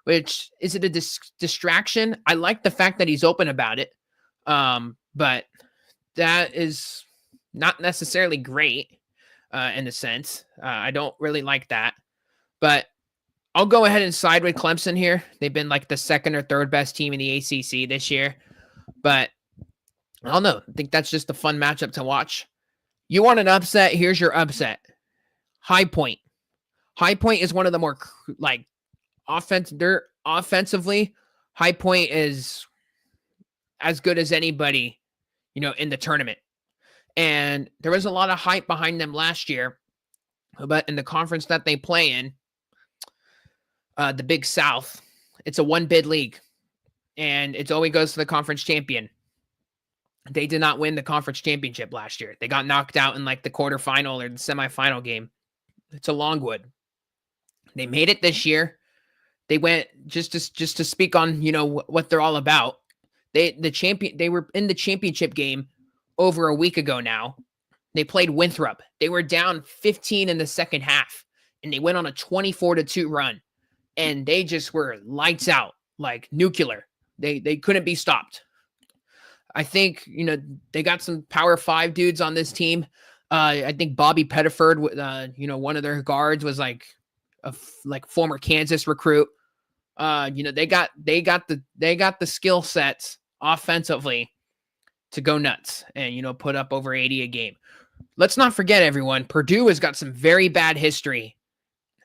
which is it a distraction? I like the fact that he's open about it. But that is not necessarily great in a sense. I don't really like that, but I'll go ahead and side with Clemson here. They've been like the second or third best team in the ACC this year, but I don't know. I think that's just a fun matchup to watch. You want an upset? Here's your upset. High Point. High Point is one of the more like offensively. High Point is as good as anybody, in the tournament. And there was a lot of hype behind them last year, but in the conference that they play in, the Big South, it's a one-bid league, and it always goes to the conference champion. They did not win the conference championship last year. They got knocked out in like the quarterfinal or the semifinal game. It's a Longwood. They made it this year. They went just to speak on, what they're all about. They were in the championship game over a week ago now. They played Winthrop. They were down 15 in the second half, and they went on a 24-2 run. And they just were lights out, like nuclear. They couldn't be stopped. I think, they got some Power 5 dudes on this team. I think Bobby Pettiford, one of their guards was like a former Kansas recruit. They got the skill sets offensively to go nuts and, put up over 80 a game. Let's not forget, everyone, Purdue has got some very bad history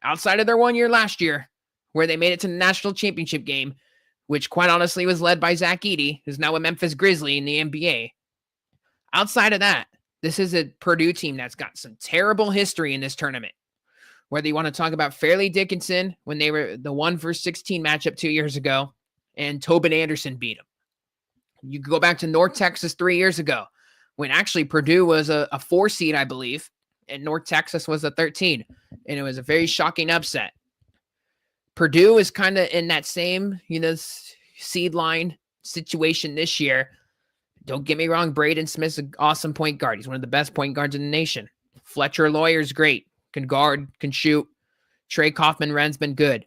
outside of their 1 year last year where they made it to the national championship game, which quite honestly was led by Zach Edey, who's now a Memphis Grizzly in the NBA. Outside of that, this is a Purdue team that's got some terrible history in this tournament. Whether you want to talk about Fairleigh Dickinson when they were the 1-16 matchup 2 years ago, and Tobin Anderson beat them. You could go back to North Texas 3 years ago, when actually Purdue was a 4 seed, I believe, and North Texas was a 13, and it was a very shocking upset. Purdue is kind of in that same, seed line situation this year. Don't get me wrong, Braden Smith's an awesome point guard. He's one of the best point guards in the nation. Fletcher Lawyer's great. Can guard, can shoot. Trey Kaufman-Wren's been good.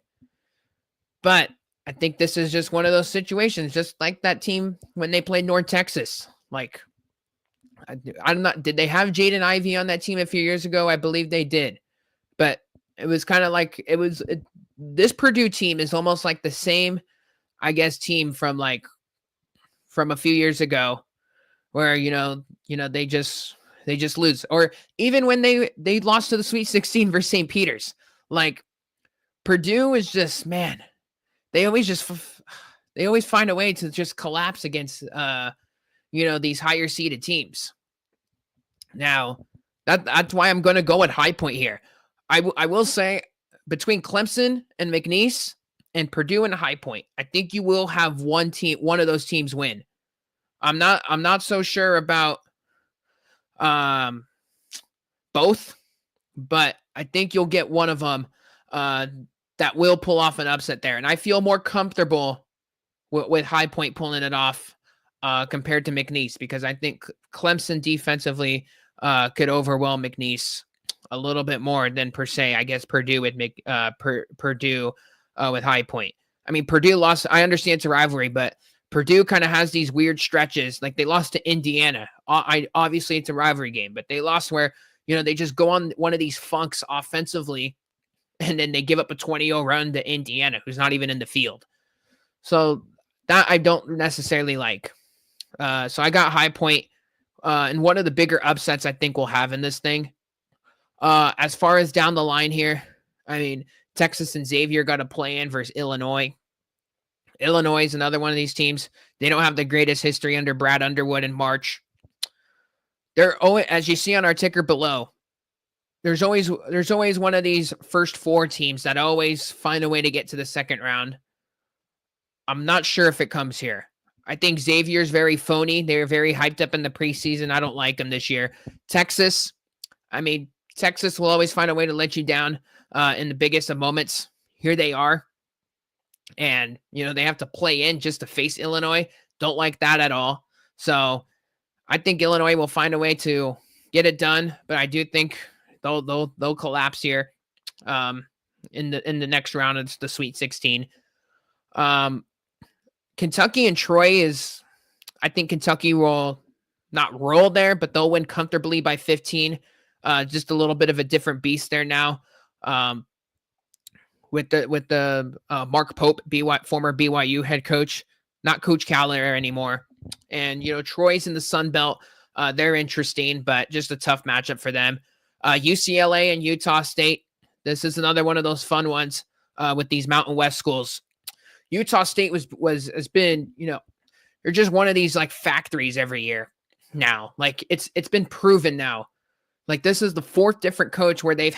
But I think this is just one of those situations, just like that team when they played North Texas. Like, I'm not, did they have Jaden Ivey on that team a few years ago? I believe they did. But it was kind of like, this Purdue team is almost like the same, I guess, team from a few years ago where, they just lose. Or even when they lost to the Sweet 16 versus St. Peter's. Like, Purdue is just, man, they always find a way to just collapse against, these higher seeded teams. Now, that's why I'm going to go at High Point here. I will say, between Clemson and McNeese and Purdue and High Point, I think you will have one of those teams win. I'm not so sure about both. but I think you'll get one of them that will pull off an upset there. And I feel more comfortable with High Point pulling it off compared to McNeese, because I think Clemson defensively could overwhelm McNeese a little bit more than per se, I guess, Purdue with Purdue with High Point. I mean, Purdue lost. I understand it's a rivalry, but Purdue kind of has these weird stretches. Like they lost to Indiana. Obviously, it's a rivalry game, but they lost where, they just go on one of these funks offensively, and then they give up a 20-0 run to Indiana, who's not even in the field. So that I don't necessarily like. So I got High Point, and one of the bigger upsets I think we'll have in this thing. As far as down the line here, I mean, Texas and Xavier got to play in versus Illinois. Illinois is another one of these teams. They don't have the greatest history under Brad Underwood in March. They're always, as you see on our ticker below, there's always one of these first four teams that always find a way to get to the second round. I'm not sure if it comes here. I think Xavier's very phony. They're very hyped up in the preseason. I don't like them this year. Texas will always find a way to let you down in the biggest of moments. Here they are. And, they have to play in just to face Illinois. Don't like that at all. So I think Illinois will find a way to get it done, but I do think they'll collapse here in the next round. It's the Sweet 16. Kentucky and Troy I think Kentucky will not roll there, but they'll win comfortably by 15. Just a little bit of a different beast there now. With the Mark Pope, former BYU head coach, not Coach Callender anymore. And, Troy's in the Sun Belt. They're interesting, but just a tough matchup for them. UCLA and Utah State. This is another one of those fun ones with these Mountain West schools. Utah State has been, they're just one of these like factories every year now. Like it's been proven now. Like this is the fourth different coach where the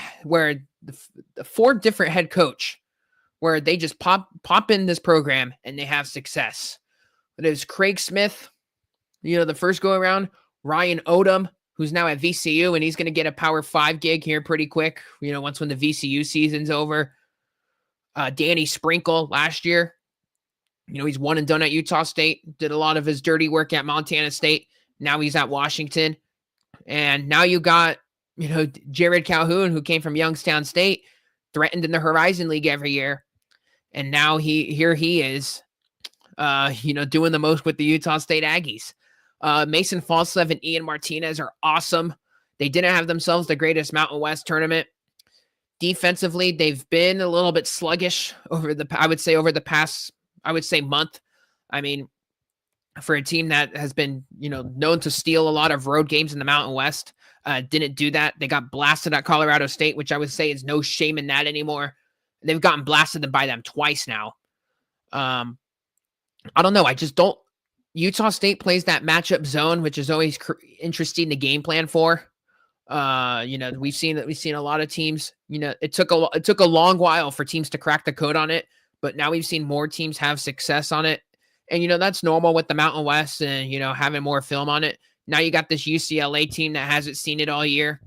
fourth different head coach where they just pop in this program and they have success. It is Craig Smith, the first go around, Ryan Odom, who's now at VCU, and he's going to get a Power 5 gig here pretty quick, once when the VCU season's over. Danny Sprinkle last year, he's one and done at Utah State, did a lot of his dirty work at Montana State. Now he's at Washington. And now you got, Jared Calhoun, who came from Youngstown State, threatened in the Horizon League every year. And now he is, doing the most with the Utah State Aggies. Mason Falstaff and Ian Martinez are awesome. They didn't have themselves the greatest Mountain West tournament. Defensively, they've been a little bit sluggish over the past month. I mean, for a team that has been, known to steal a lot of road games in the Mountain West, didn't do that. They got blasted at Colorado State, which I would say is no shame in that anymore. They've gotten blasted by them twice now. I don't know. I just don't. Utah State plays that matchup zone, which is always interesting to game plan for. We've seen a lot of teams. It took a long while for teams to crack the code on it, but now we've seen more teams have success on it. And, that's normal with the Mountain West and, having more film on it. Now you got this UCLA team that hasn't seen it all year.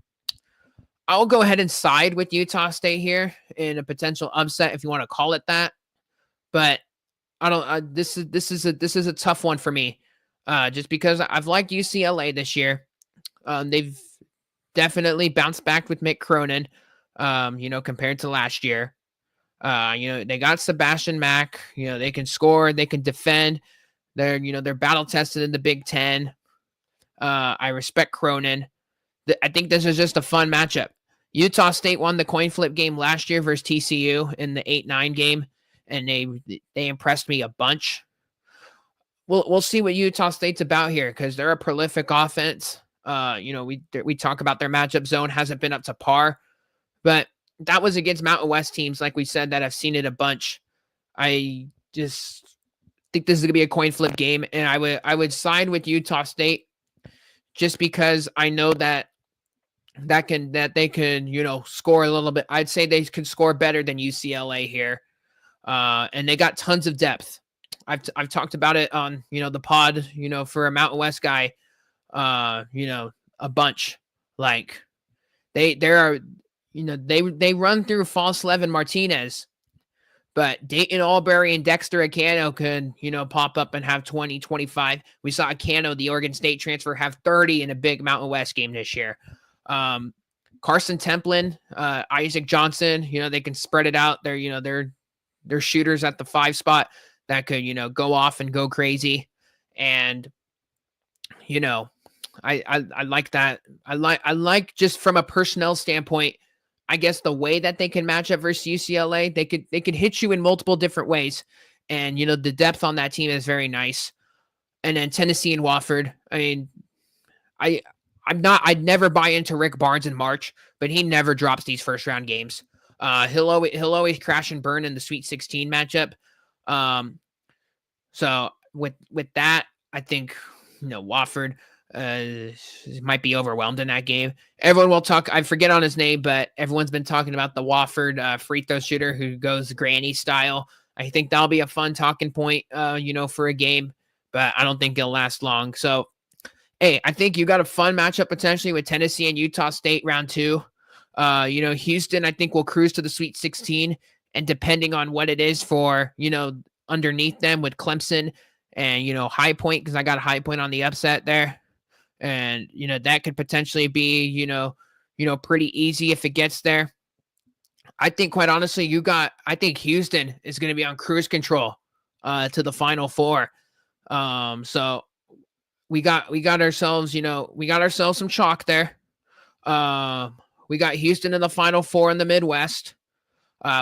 I'll go ahead and side with Utah State here in a potential upset, if you want to call it that. But I don't, this is a tough one for me. Just because I've liked UCLA this year. They've definitely bounced back with Mick Cronin, compared to last year. They got Sebastian Mack. They can score, they can defend. They're battle tested in the Big Ten. I respect Cronin. I think this is just a fun matchup. Utah State won the coin flip game last year versus TCU in the 8-9 game, and they impressed me a bunch. We'll see what Utah State's about here because they're a prolific offense. We talk about their matchup zone hasn't been up to par, but that was against Mountain West teams, like we said, that have seen it a bunch. I just think this is going to be a coin flip game, and I would side with Utah State just because I know that they can, score a little bit. I'd say they could score better than UCLA here. And they got tons of depth. I've talked about it on, the pod, for a Mountain West guy, a bunch. Like there are they run through False Levin Martinez, but Dayton Albury and Dexter Acano could, pop up and have 20, 25. We saw Acano, the Oregon State transfer, have 30 in a big Mountain West game this year. Carson Templin, Isaac Johnson, they can spread it out. They're shooters at the 5 spot that could, go off and go crazy. And, I like that. I like just from a personnel standpoint, I guess the way that they can match up versus UCLA, they could hit you in multiple different ways. And, the depth on that team is very nice. And then Tennessee and Wofford. I mean, I'd never buy into Rick Barnes in March, but he never drops these first round games. He'll always crash and burn in the Sweet 16 matchup. So with that, I think, Wofford might be overwhelmed in that game. Everyone will talk. I forget on his name, but everyone's been talking about the Wofford free throw shooter who goes granny style. I think that'll be a fun talking point, for a game, but I don't think it'll last long. So, hey, I think you got a fun matchup potentially with Tennessee and Utah State round 2. Houston, I think will cruise to the Sweet 16, and depending on what it is for, underneath them with Clemson and, High Point, because I got a High Point on the upset there. And, that could potentially be, pretty easy if it gets there. I think, quite honestly, I think Houston is going to be on cruise control to the Final Four. So we got ourselves, some chalk there. We got Houston in the Final Four in the Midwest.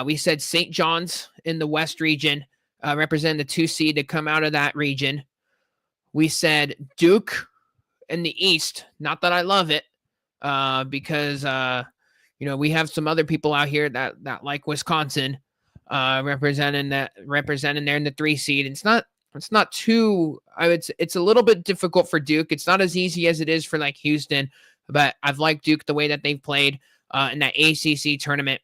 We said St. John's in the West region, representing the 2 seed to come out of that region. We said Duke in the East. Not that I love it, because we have some other people out here that like Wisconsin, representing there in the 3 seed. It's not too. It's a little bit difficult for Duke. It's not as easy as it is for like Houston, but I've liked Duke the way that they've played in that ACC tournament,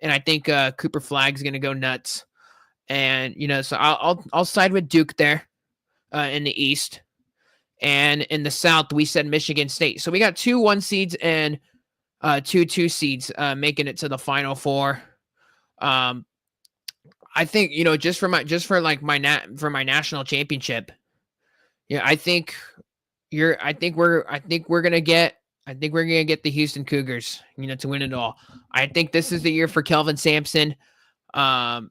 and I think Cooper Flagg's going to go nuts. And so I'll side with Duke there in the East. And in the South, we said Michigan State. So we got 2 1 seeds and 2 2 seeds making it to the Final Four. I think just for my national championship. Yeah, I think we're gonna get the Houston Cougars, to win it all. I think this is the year for Kelvin Sampson, Milo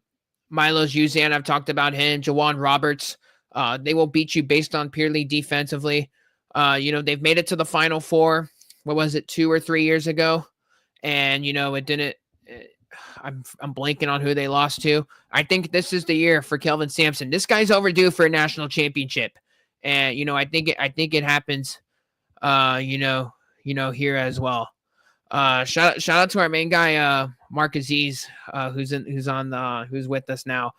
Juzan. I've talked about him. Jawan Roberts. They will beat you based on purely defensively. They've made it to the Final Four. What was it, 2 or 3 years ago? And, it didn't. I'm blanking on who they lost to. I think this is the year for Kelvin Sampson. This guy's overdue for a national championship, and I think it happens. Here as well. Shout out to our main guy, Mark Aziz, who's with us now.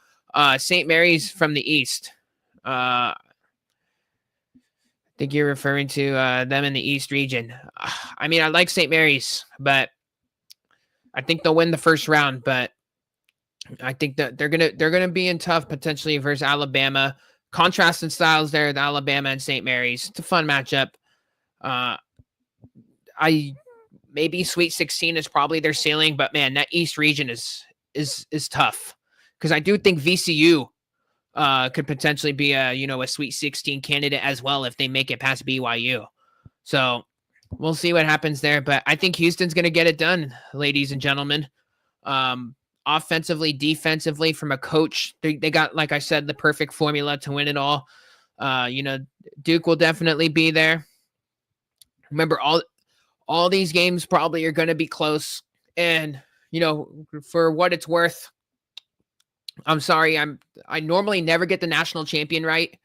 St. Mary's from the East. I think you're referring to them in the East region. I mean, I like St. Mary's, but I think they'll win the first round. But I think that they're gonna be in tough potentially versus Alabama. Contrasting styles there with Alabama and St. Mary's. It's a fun matchup. Maybe Sweet 16 is probably their ceiling, but man, that East region is tough, because I do think VCU could potentially be a Sweet 16 candidate as well if they make it past BYU. So we'll see what happens there, but I think Houston's going to get it done, ladies and gentlemen. Offensively, defensively, from a coach, they got, like I said, the perfect formula to win it all. Duke will definitely be there. Remember, all these games probably are going to be close, and for what it's worth, I'm sorry, I normally never get the national champion right.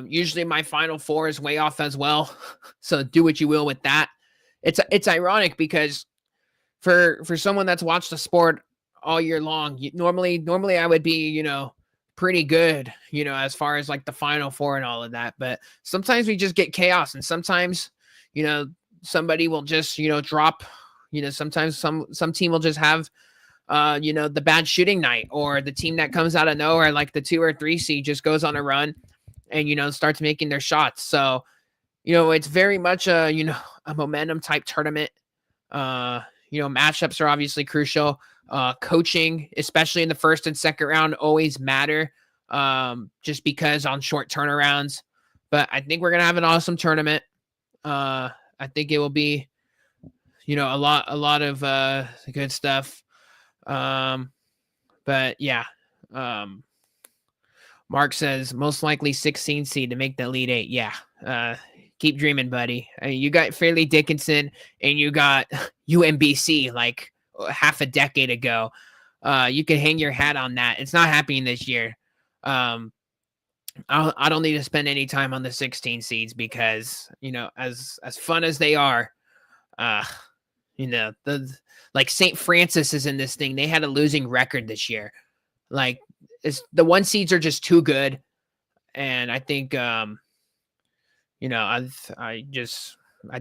Usually my Final Four is way off as well, so do what you will with that. It's ironic because for someone that's watched the sport all year long, normally I would be pretty good, as far as like the Final Four and all of that. But sometimes we just get chaos, and sometimes somebody will just drop. Sometimes some team will just have the bad shooting night, or the team that comes out of nowhere, like the 2 or 3 seed, just goes on a run and starts making their shots. So it's very much a momentum type tournament. matchups are obviously crucial. Coaching, especially in the first and second round, always matter. Just because on short turnarounds. But I think we're gonna have an awesome tournament. I think it will be, a lot of good stuff. But yeah. Mark says most likely 16 seed to make the Elite Eight. Yeah. Keep dreaming, buddy. You got Fairleigh Dickinson and you got UMBC like half a decade ago. You can hang your hat on that. It's not happening this year. I don't need to spend any time on the 16 seeds because, as fun as they are, the like St. Francis is in this thing. They had a losing record this year. Like the 1 seeds are just too good. And I think, I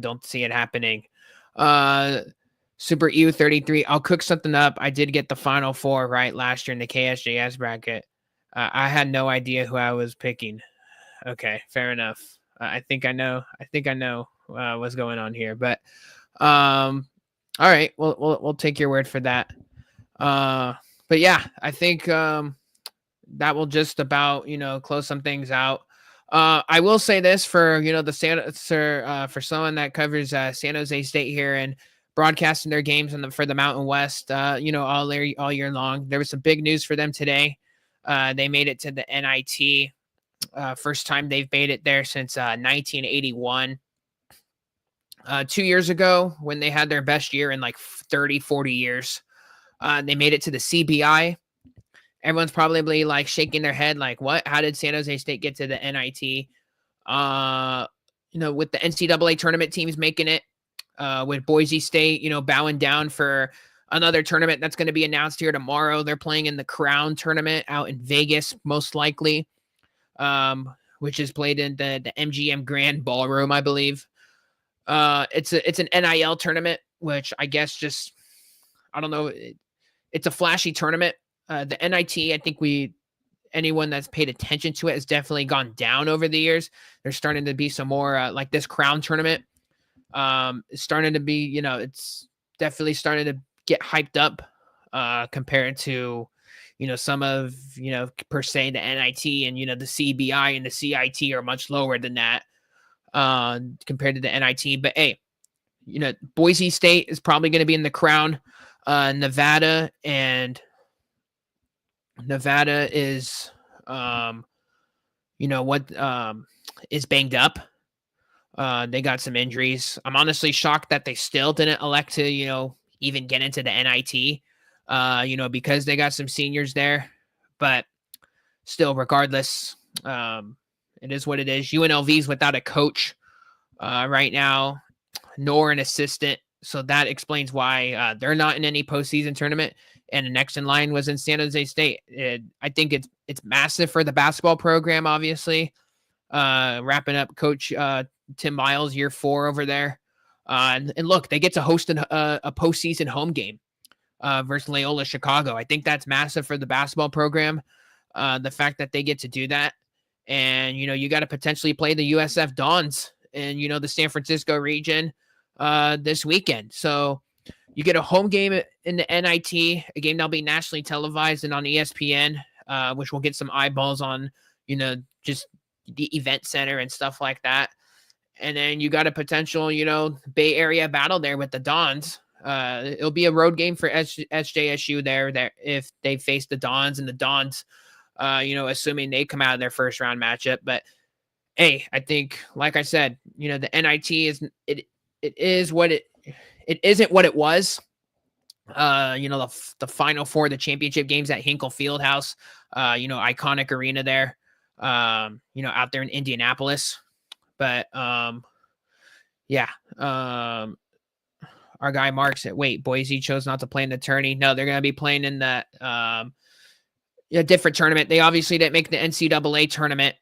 don't see it happening. Super EU33. I'll cook something up. I did get the Final Four right last year in the KSJS bracket. I had no idea who I was picking. Okay, fair enough. I think I know what's going on here. But all right, we'll take your word for that. But yeah, I think that will just about close some things out. I will say this for for someone that covers San Jose State here and broadcasting their games for the Mountain West, all year long. There was some big news for them today. They made it to the NIT. First time they've made it there since 1981. 2 years ago, when they had their best year in like 30, 40 years, they made it to the CBI. Everyone's probably like shaking their head like, what? How did San Jose State get to the NIT? With the NCAA tournament teams making it, with Boise State, bowing down for another tournament that's going to be announced here tomorrow. They're playing in the Crown tournament out in Vegas, most likely, which is played in the MGM Grand Ballroom, I believe. It's an NIL tournament, which I guess I don't know. It's a flashy tournament. The NIT, I think anyone that's paid attention to it has definitely gone down over the years. There's starting to be some more like this Crown tournament. It's starting to be, it's definitely starting to get hyped up compared to, some of, per se the NIT and, the CBI and the CIT are much lower than that compared to the NIT. But hey, Boise State is probably going to be in the Crown. Nevada is, is banged up. They got some injuries. I'm honestly shocked that they still didn't elect to, even get into the NIT, because they got some seniors there. But still, regardless, it is what it is. UNLV's without a coach right now, nor an assistant. So that explains why they're not in any postseason tournament. And the next in line was in San Jose State. I think it's massive for the basketball program, obviously. Wrapping up Coach Tim Miles, year 4 over there. And look, they get to host a postseason home game versus Loyola Chicago. I think that's massive for the basketball program. The fact that they get to do that. And, you got to potentially play the USF Dons in, the San Francisco region this weekend. So you get a home game in the NIT, a game that'll be nationally televised and on ESPN, which will get some eyeballs on, just the event center and stuff like that. And then you got a potential, Bay Area battle there with the Dons. It'll be a road game for SJSU there if they face the Dons and the Dons, assuming they come out of their first round matchup. But hey, I think, like I said, the NIT it isn't what it was. The Final Four, the championship games at Hinkle Fieldhouse, iconic arena there, out there in Indianapolis. But our guy Mark said, wait, Boise chose not to play in the tourney. No, they're going to be playing in that different tournament. They obviously didn't make the NCAA tournament.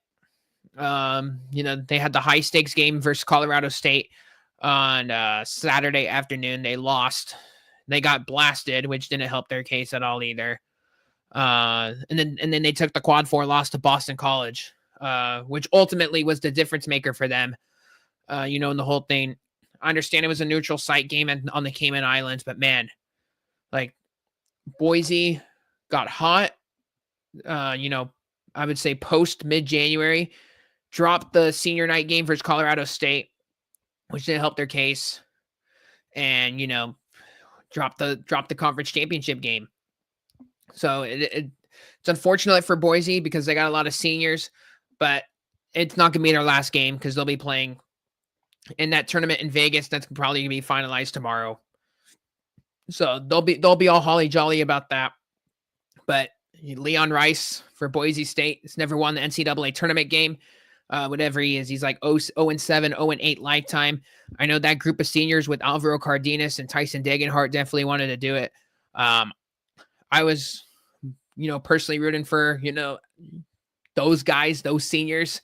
They had the high stakes game versus Colorado State on Saturday afternoon. They lost. They got blasted, which didn't help their case at all either. And then they took the quad 4 loss to Boston College, which ultimately was the difference maker for them. In the whole thing. I understand it was a neutral site game on the Cayman Islands, but man, like Boise got hot. I would say post mid-January, dropped the senior night game versus Colorado State, which didn't help their case, and dropped the conference championship game. So it's unfortunate for Boise because they got a lot of seniors, but it's not gonna be their last game because they'll be playing in that tournament in Vegas. That's probably gonna be finalized tomorrow. So they'll be all holly jolly about that. But Leon Rice for Boise State has never won the NCAA tournament game. Whatever he is, he's like 0-7, 0-8 lifetime. I know that group of seniors with Alvaro Cardenas and Tyson Degenhart definitely wanted to do it. I was, personally rooting for, those guys, those seniors,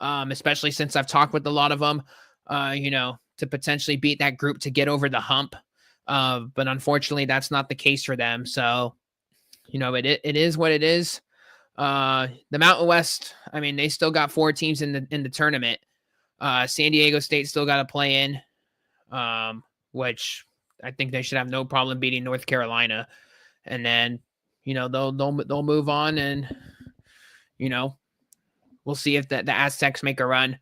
especially since I've talked with a lot of them, to potentially beat that group to get over the hump. But unfortunately, that's not the case for them. So, it is what it is. The Mountain West, I mean, they still got 4 teams in the tournament. San Diego State still got to play in, which I think they should have no problem beating North Carolina. And then, they'll move on, and we'll see if the Aztecs make a run.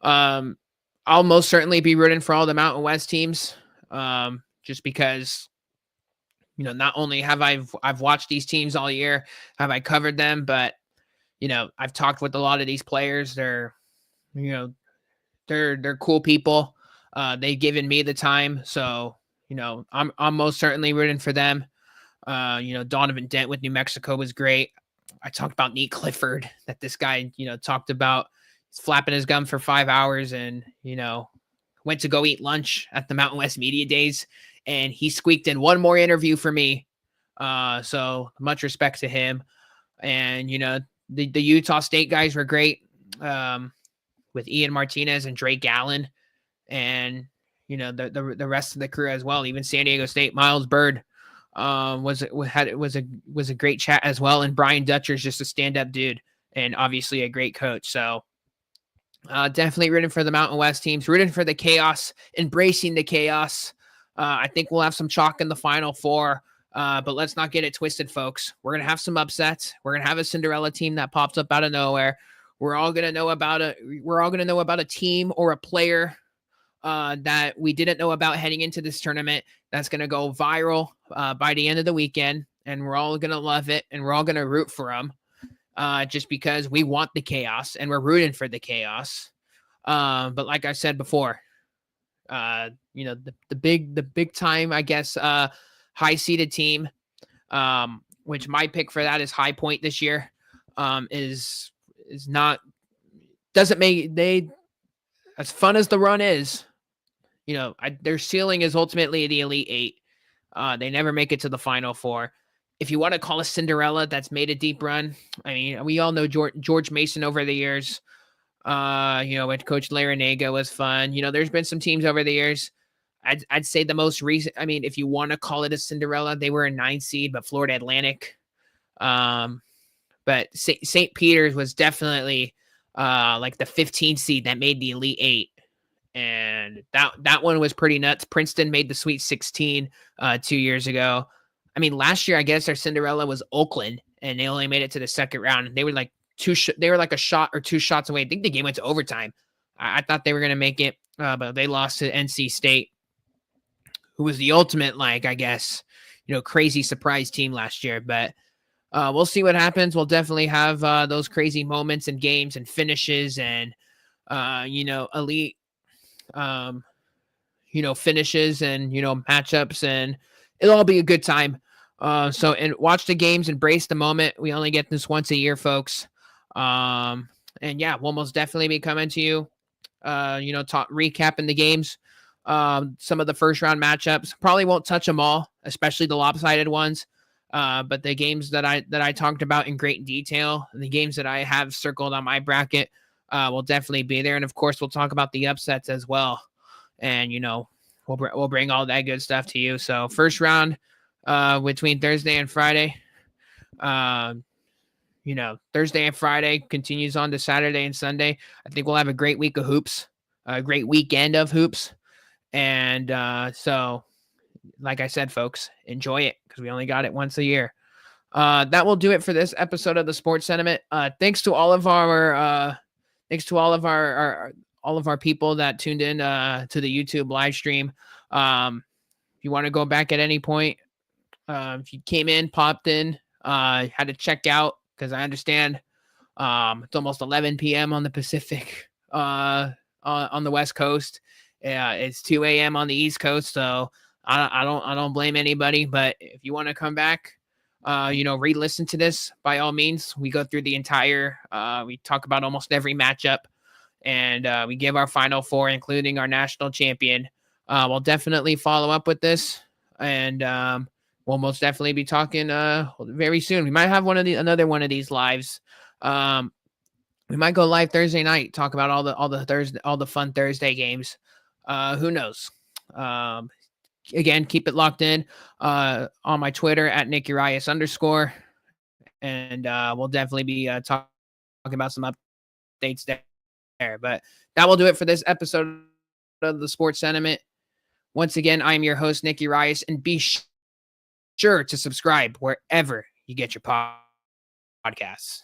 I'll most certainly be rooting for all the Mountain West teams, just because not only have I've watched these teams all year, have I covered them, but I've talked with a lot of these players. They're they're cool people. They've given me the time, so I'm most certainly rooting for them. Donovan Dent with New Mexico was great. I talked about Nate Clifford, that this guy talked about flapping his gum for 5 hours, and went to go eat lunch at the Mountain West Media Days, and he squeaked in one more interview for me. So much respect to him. And, the Utah State guys were great, with Ian Martinez and Drake Allen, and, the rest of the crew as well. Even San Diego State, Miles Bird, was a great chat as well. And Brian Dutcher's just a stand-up dude and obviously a great coach. So, definitely rooting for the Mountain West teams, rooting for the chaos, embracing the chaos. I think we'll have some chalk in the Final Four, but let's not get it twisted, folks. We're going to have some upsets. We're going to have a Cinderella team that pops up out of nowhere. We're all going to know about a team or a player that we didn't know about heading into this tournament that's going to go viral by the end of the weekend, and we're all going to love it, and we're all going to root for them. Just because we want the chaos and we're rooting for the chaos. But like I said before, the big time, I guess, high seeded team, which my pick for that is High Point this year, doesn't make they, as fun as the run is, their ceiling is ultimately the Elite Eight. They never make it to the Final Four. If you want to call a Cinderella that's made a deep run, I mean, we all know George Mason over the years. When Coach Larinaga was fun. There's been some teams over the years. I'd say the most recent, I mean, if you want to call it a Cinderella, they were a 9 seed, but Florida Atlantic. But St. Peter's was definitely like the 15 seed that made the Elite Eight. And that one was pretty nuts. Princeton made the Sweet 16 2 years ago. I mean, last year, I guess our Cinderella was Oakland, and they only made it to the second round. They were like a shot or 2 shots away. I think the game went to overtime. I thought they were going to make it, but they lost to NC State, who was the ultimate, like, I guess, crazy surprise team last year. But we'll see what happens. We'll definitely have those crazy moments and games and finishes and, elite, finishes and, matchups, and it'll all be a good time. And watch the games, embrace the moment. We only get this once a year, folks. And yeah, we'll most definitely be coming to you, recapping the games. Some of the first round matchups, probably won't touch them all, especially the lopsided ones. But the games that I talked about in great detail, the games that I have circled on my bracket, will definitely be there. And of course, we'll talk about the upsets as well. And, we'll bring all that good stuff to you. So first round, between Thursday and Friday, Thursday and Friday continues on to Saturday and Sunday. I think we'll have a great week of hoops, a great weekend of hoops. And so, like I said, folks, enjoy it because we only got it once a year. That will do it for this episode of the Sports Sentiment. Thanks to all of our people that tuned in to the YouTube live stream. If you want to go back at any point, if you came in, popped in, had to check out because I understand it's almost 11 p.m. on the Pacific, on the West Coast. It's 2 a.m. on the East Coast, so I don't blame anybody. But if you want to come back, re-listen to this by all means. We go through the entire. We talk about almost every matchup, and we give our final four, including our national champion. We'll definitely follow up with this, and we'll most definitely be talking very soon. We might have another one of these lives. We might go live Thursday night, talk about all the fun Thursday games. Who knows? Again, keep it locked in on my Twitter at @NickUrias_, and we'll definitely be talking about some updates there. But that will do it for this episode of the Sports Sentiment. Once again, I'm your host, Nick Urias, and be sure to subscribe wherever you get your podcasts.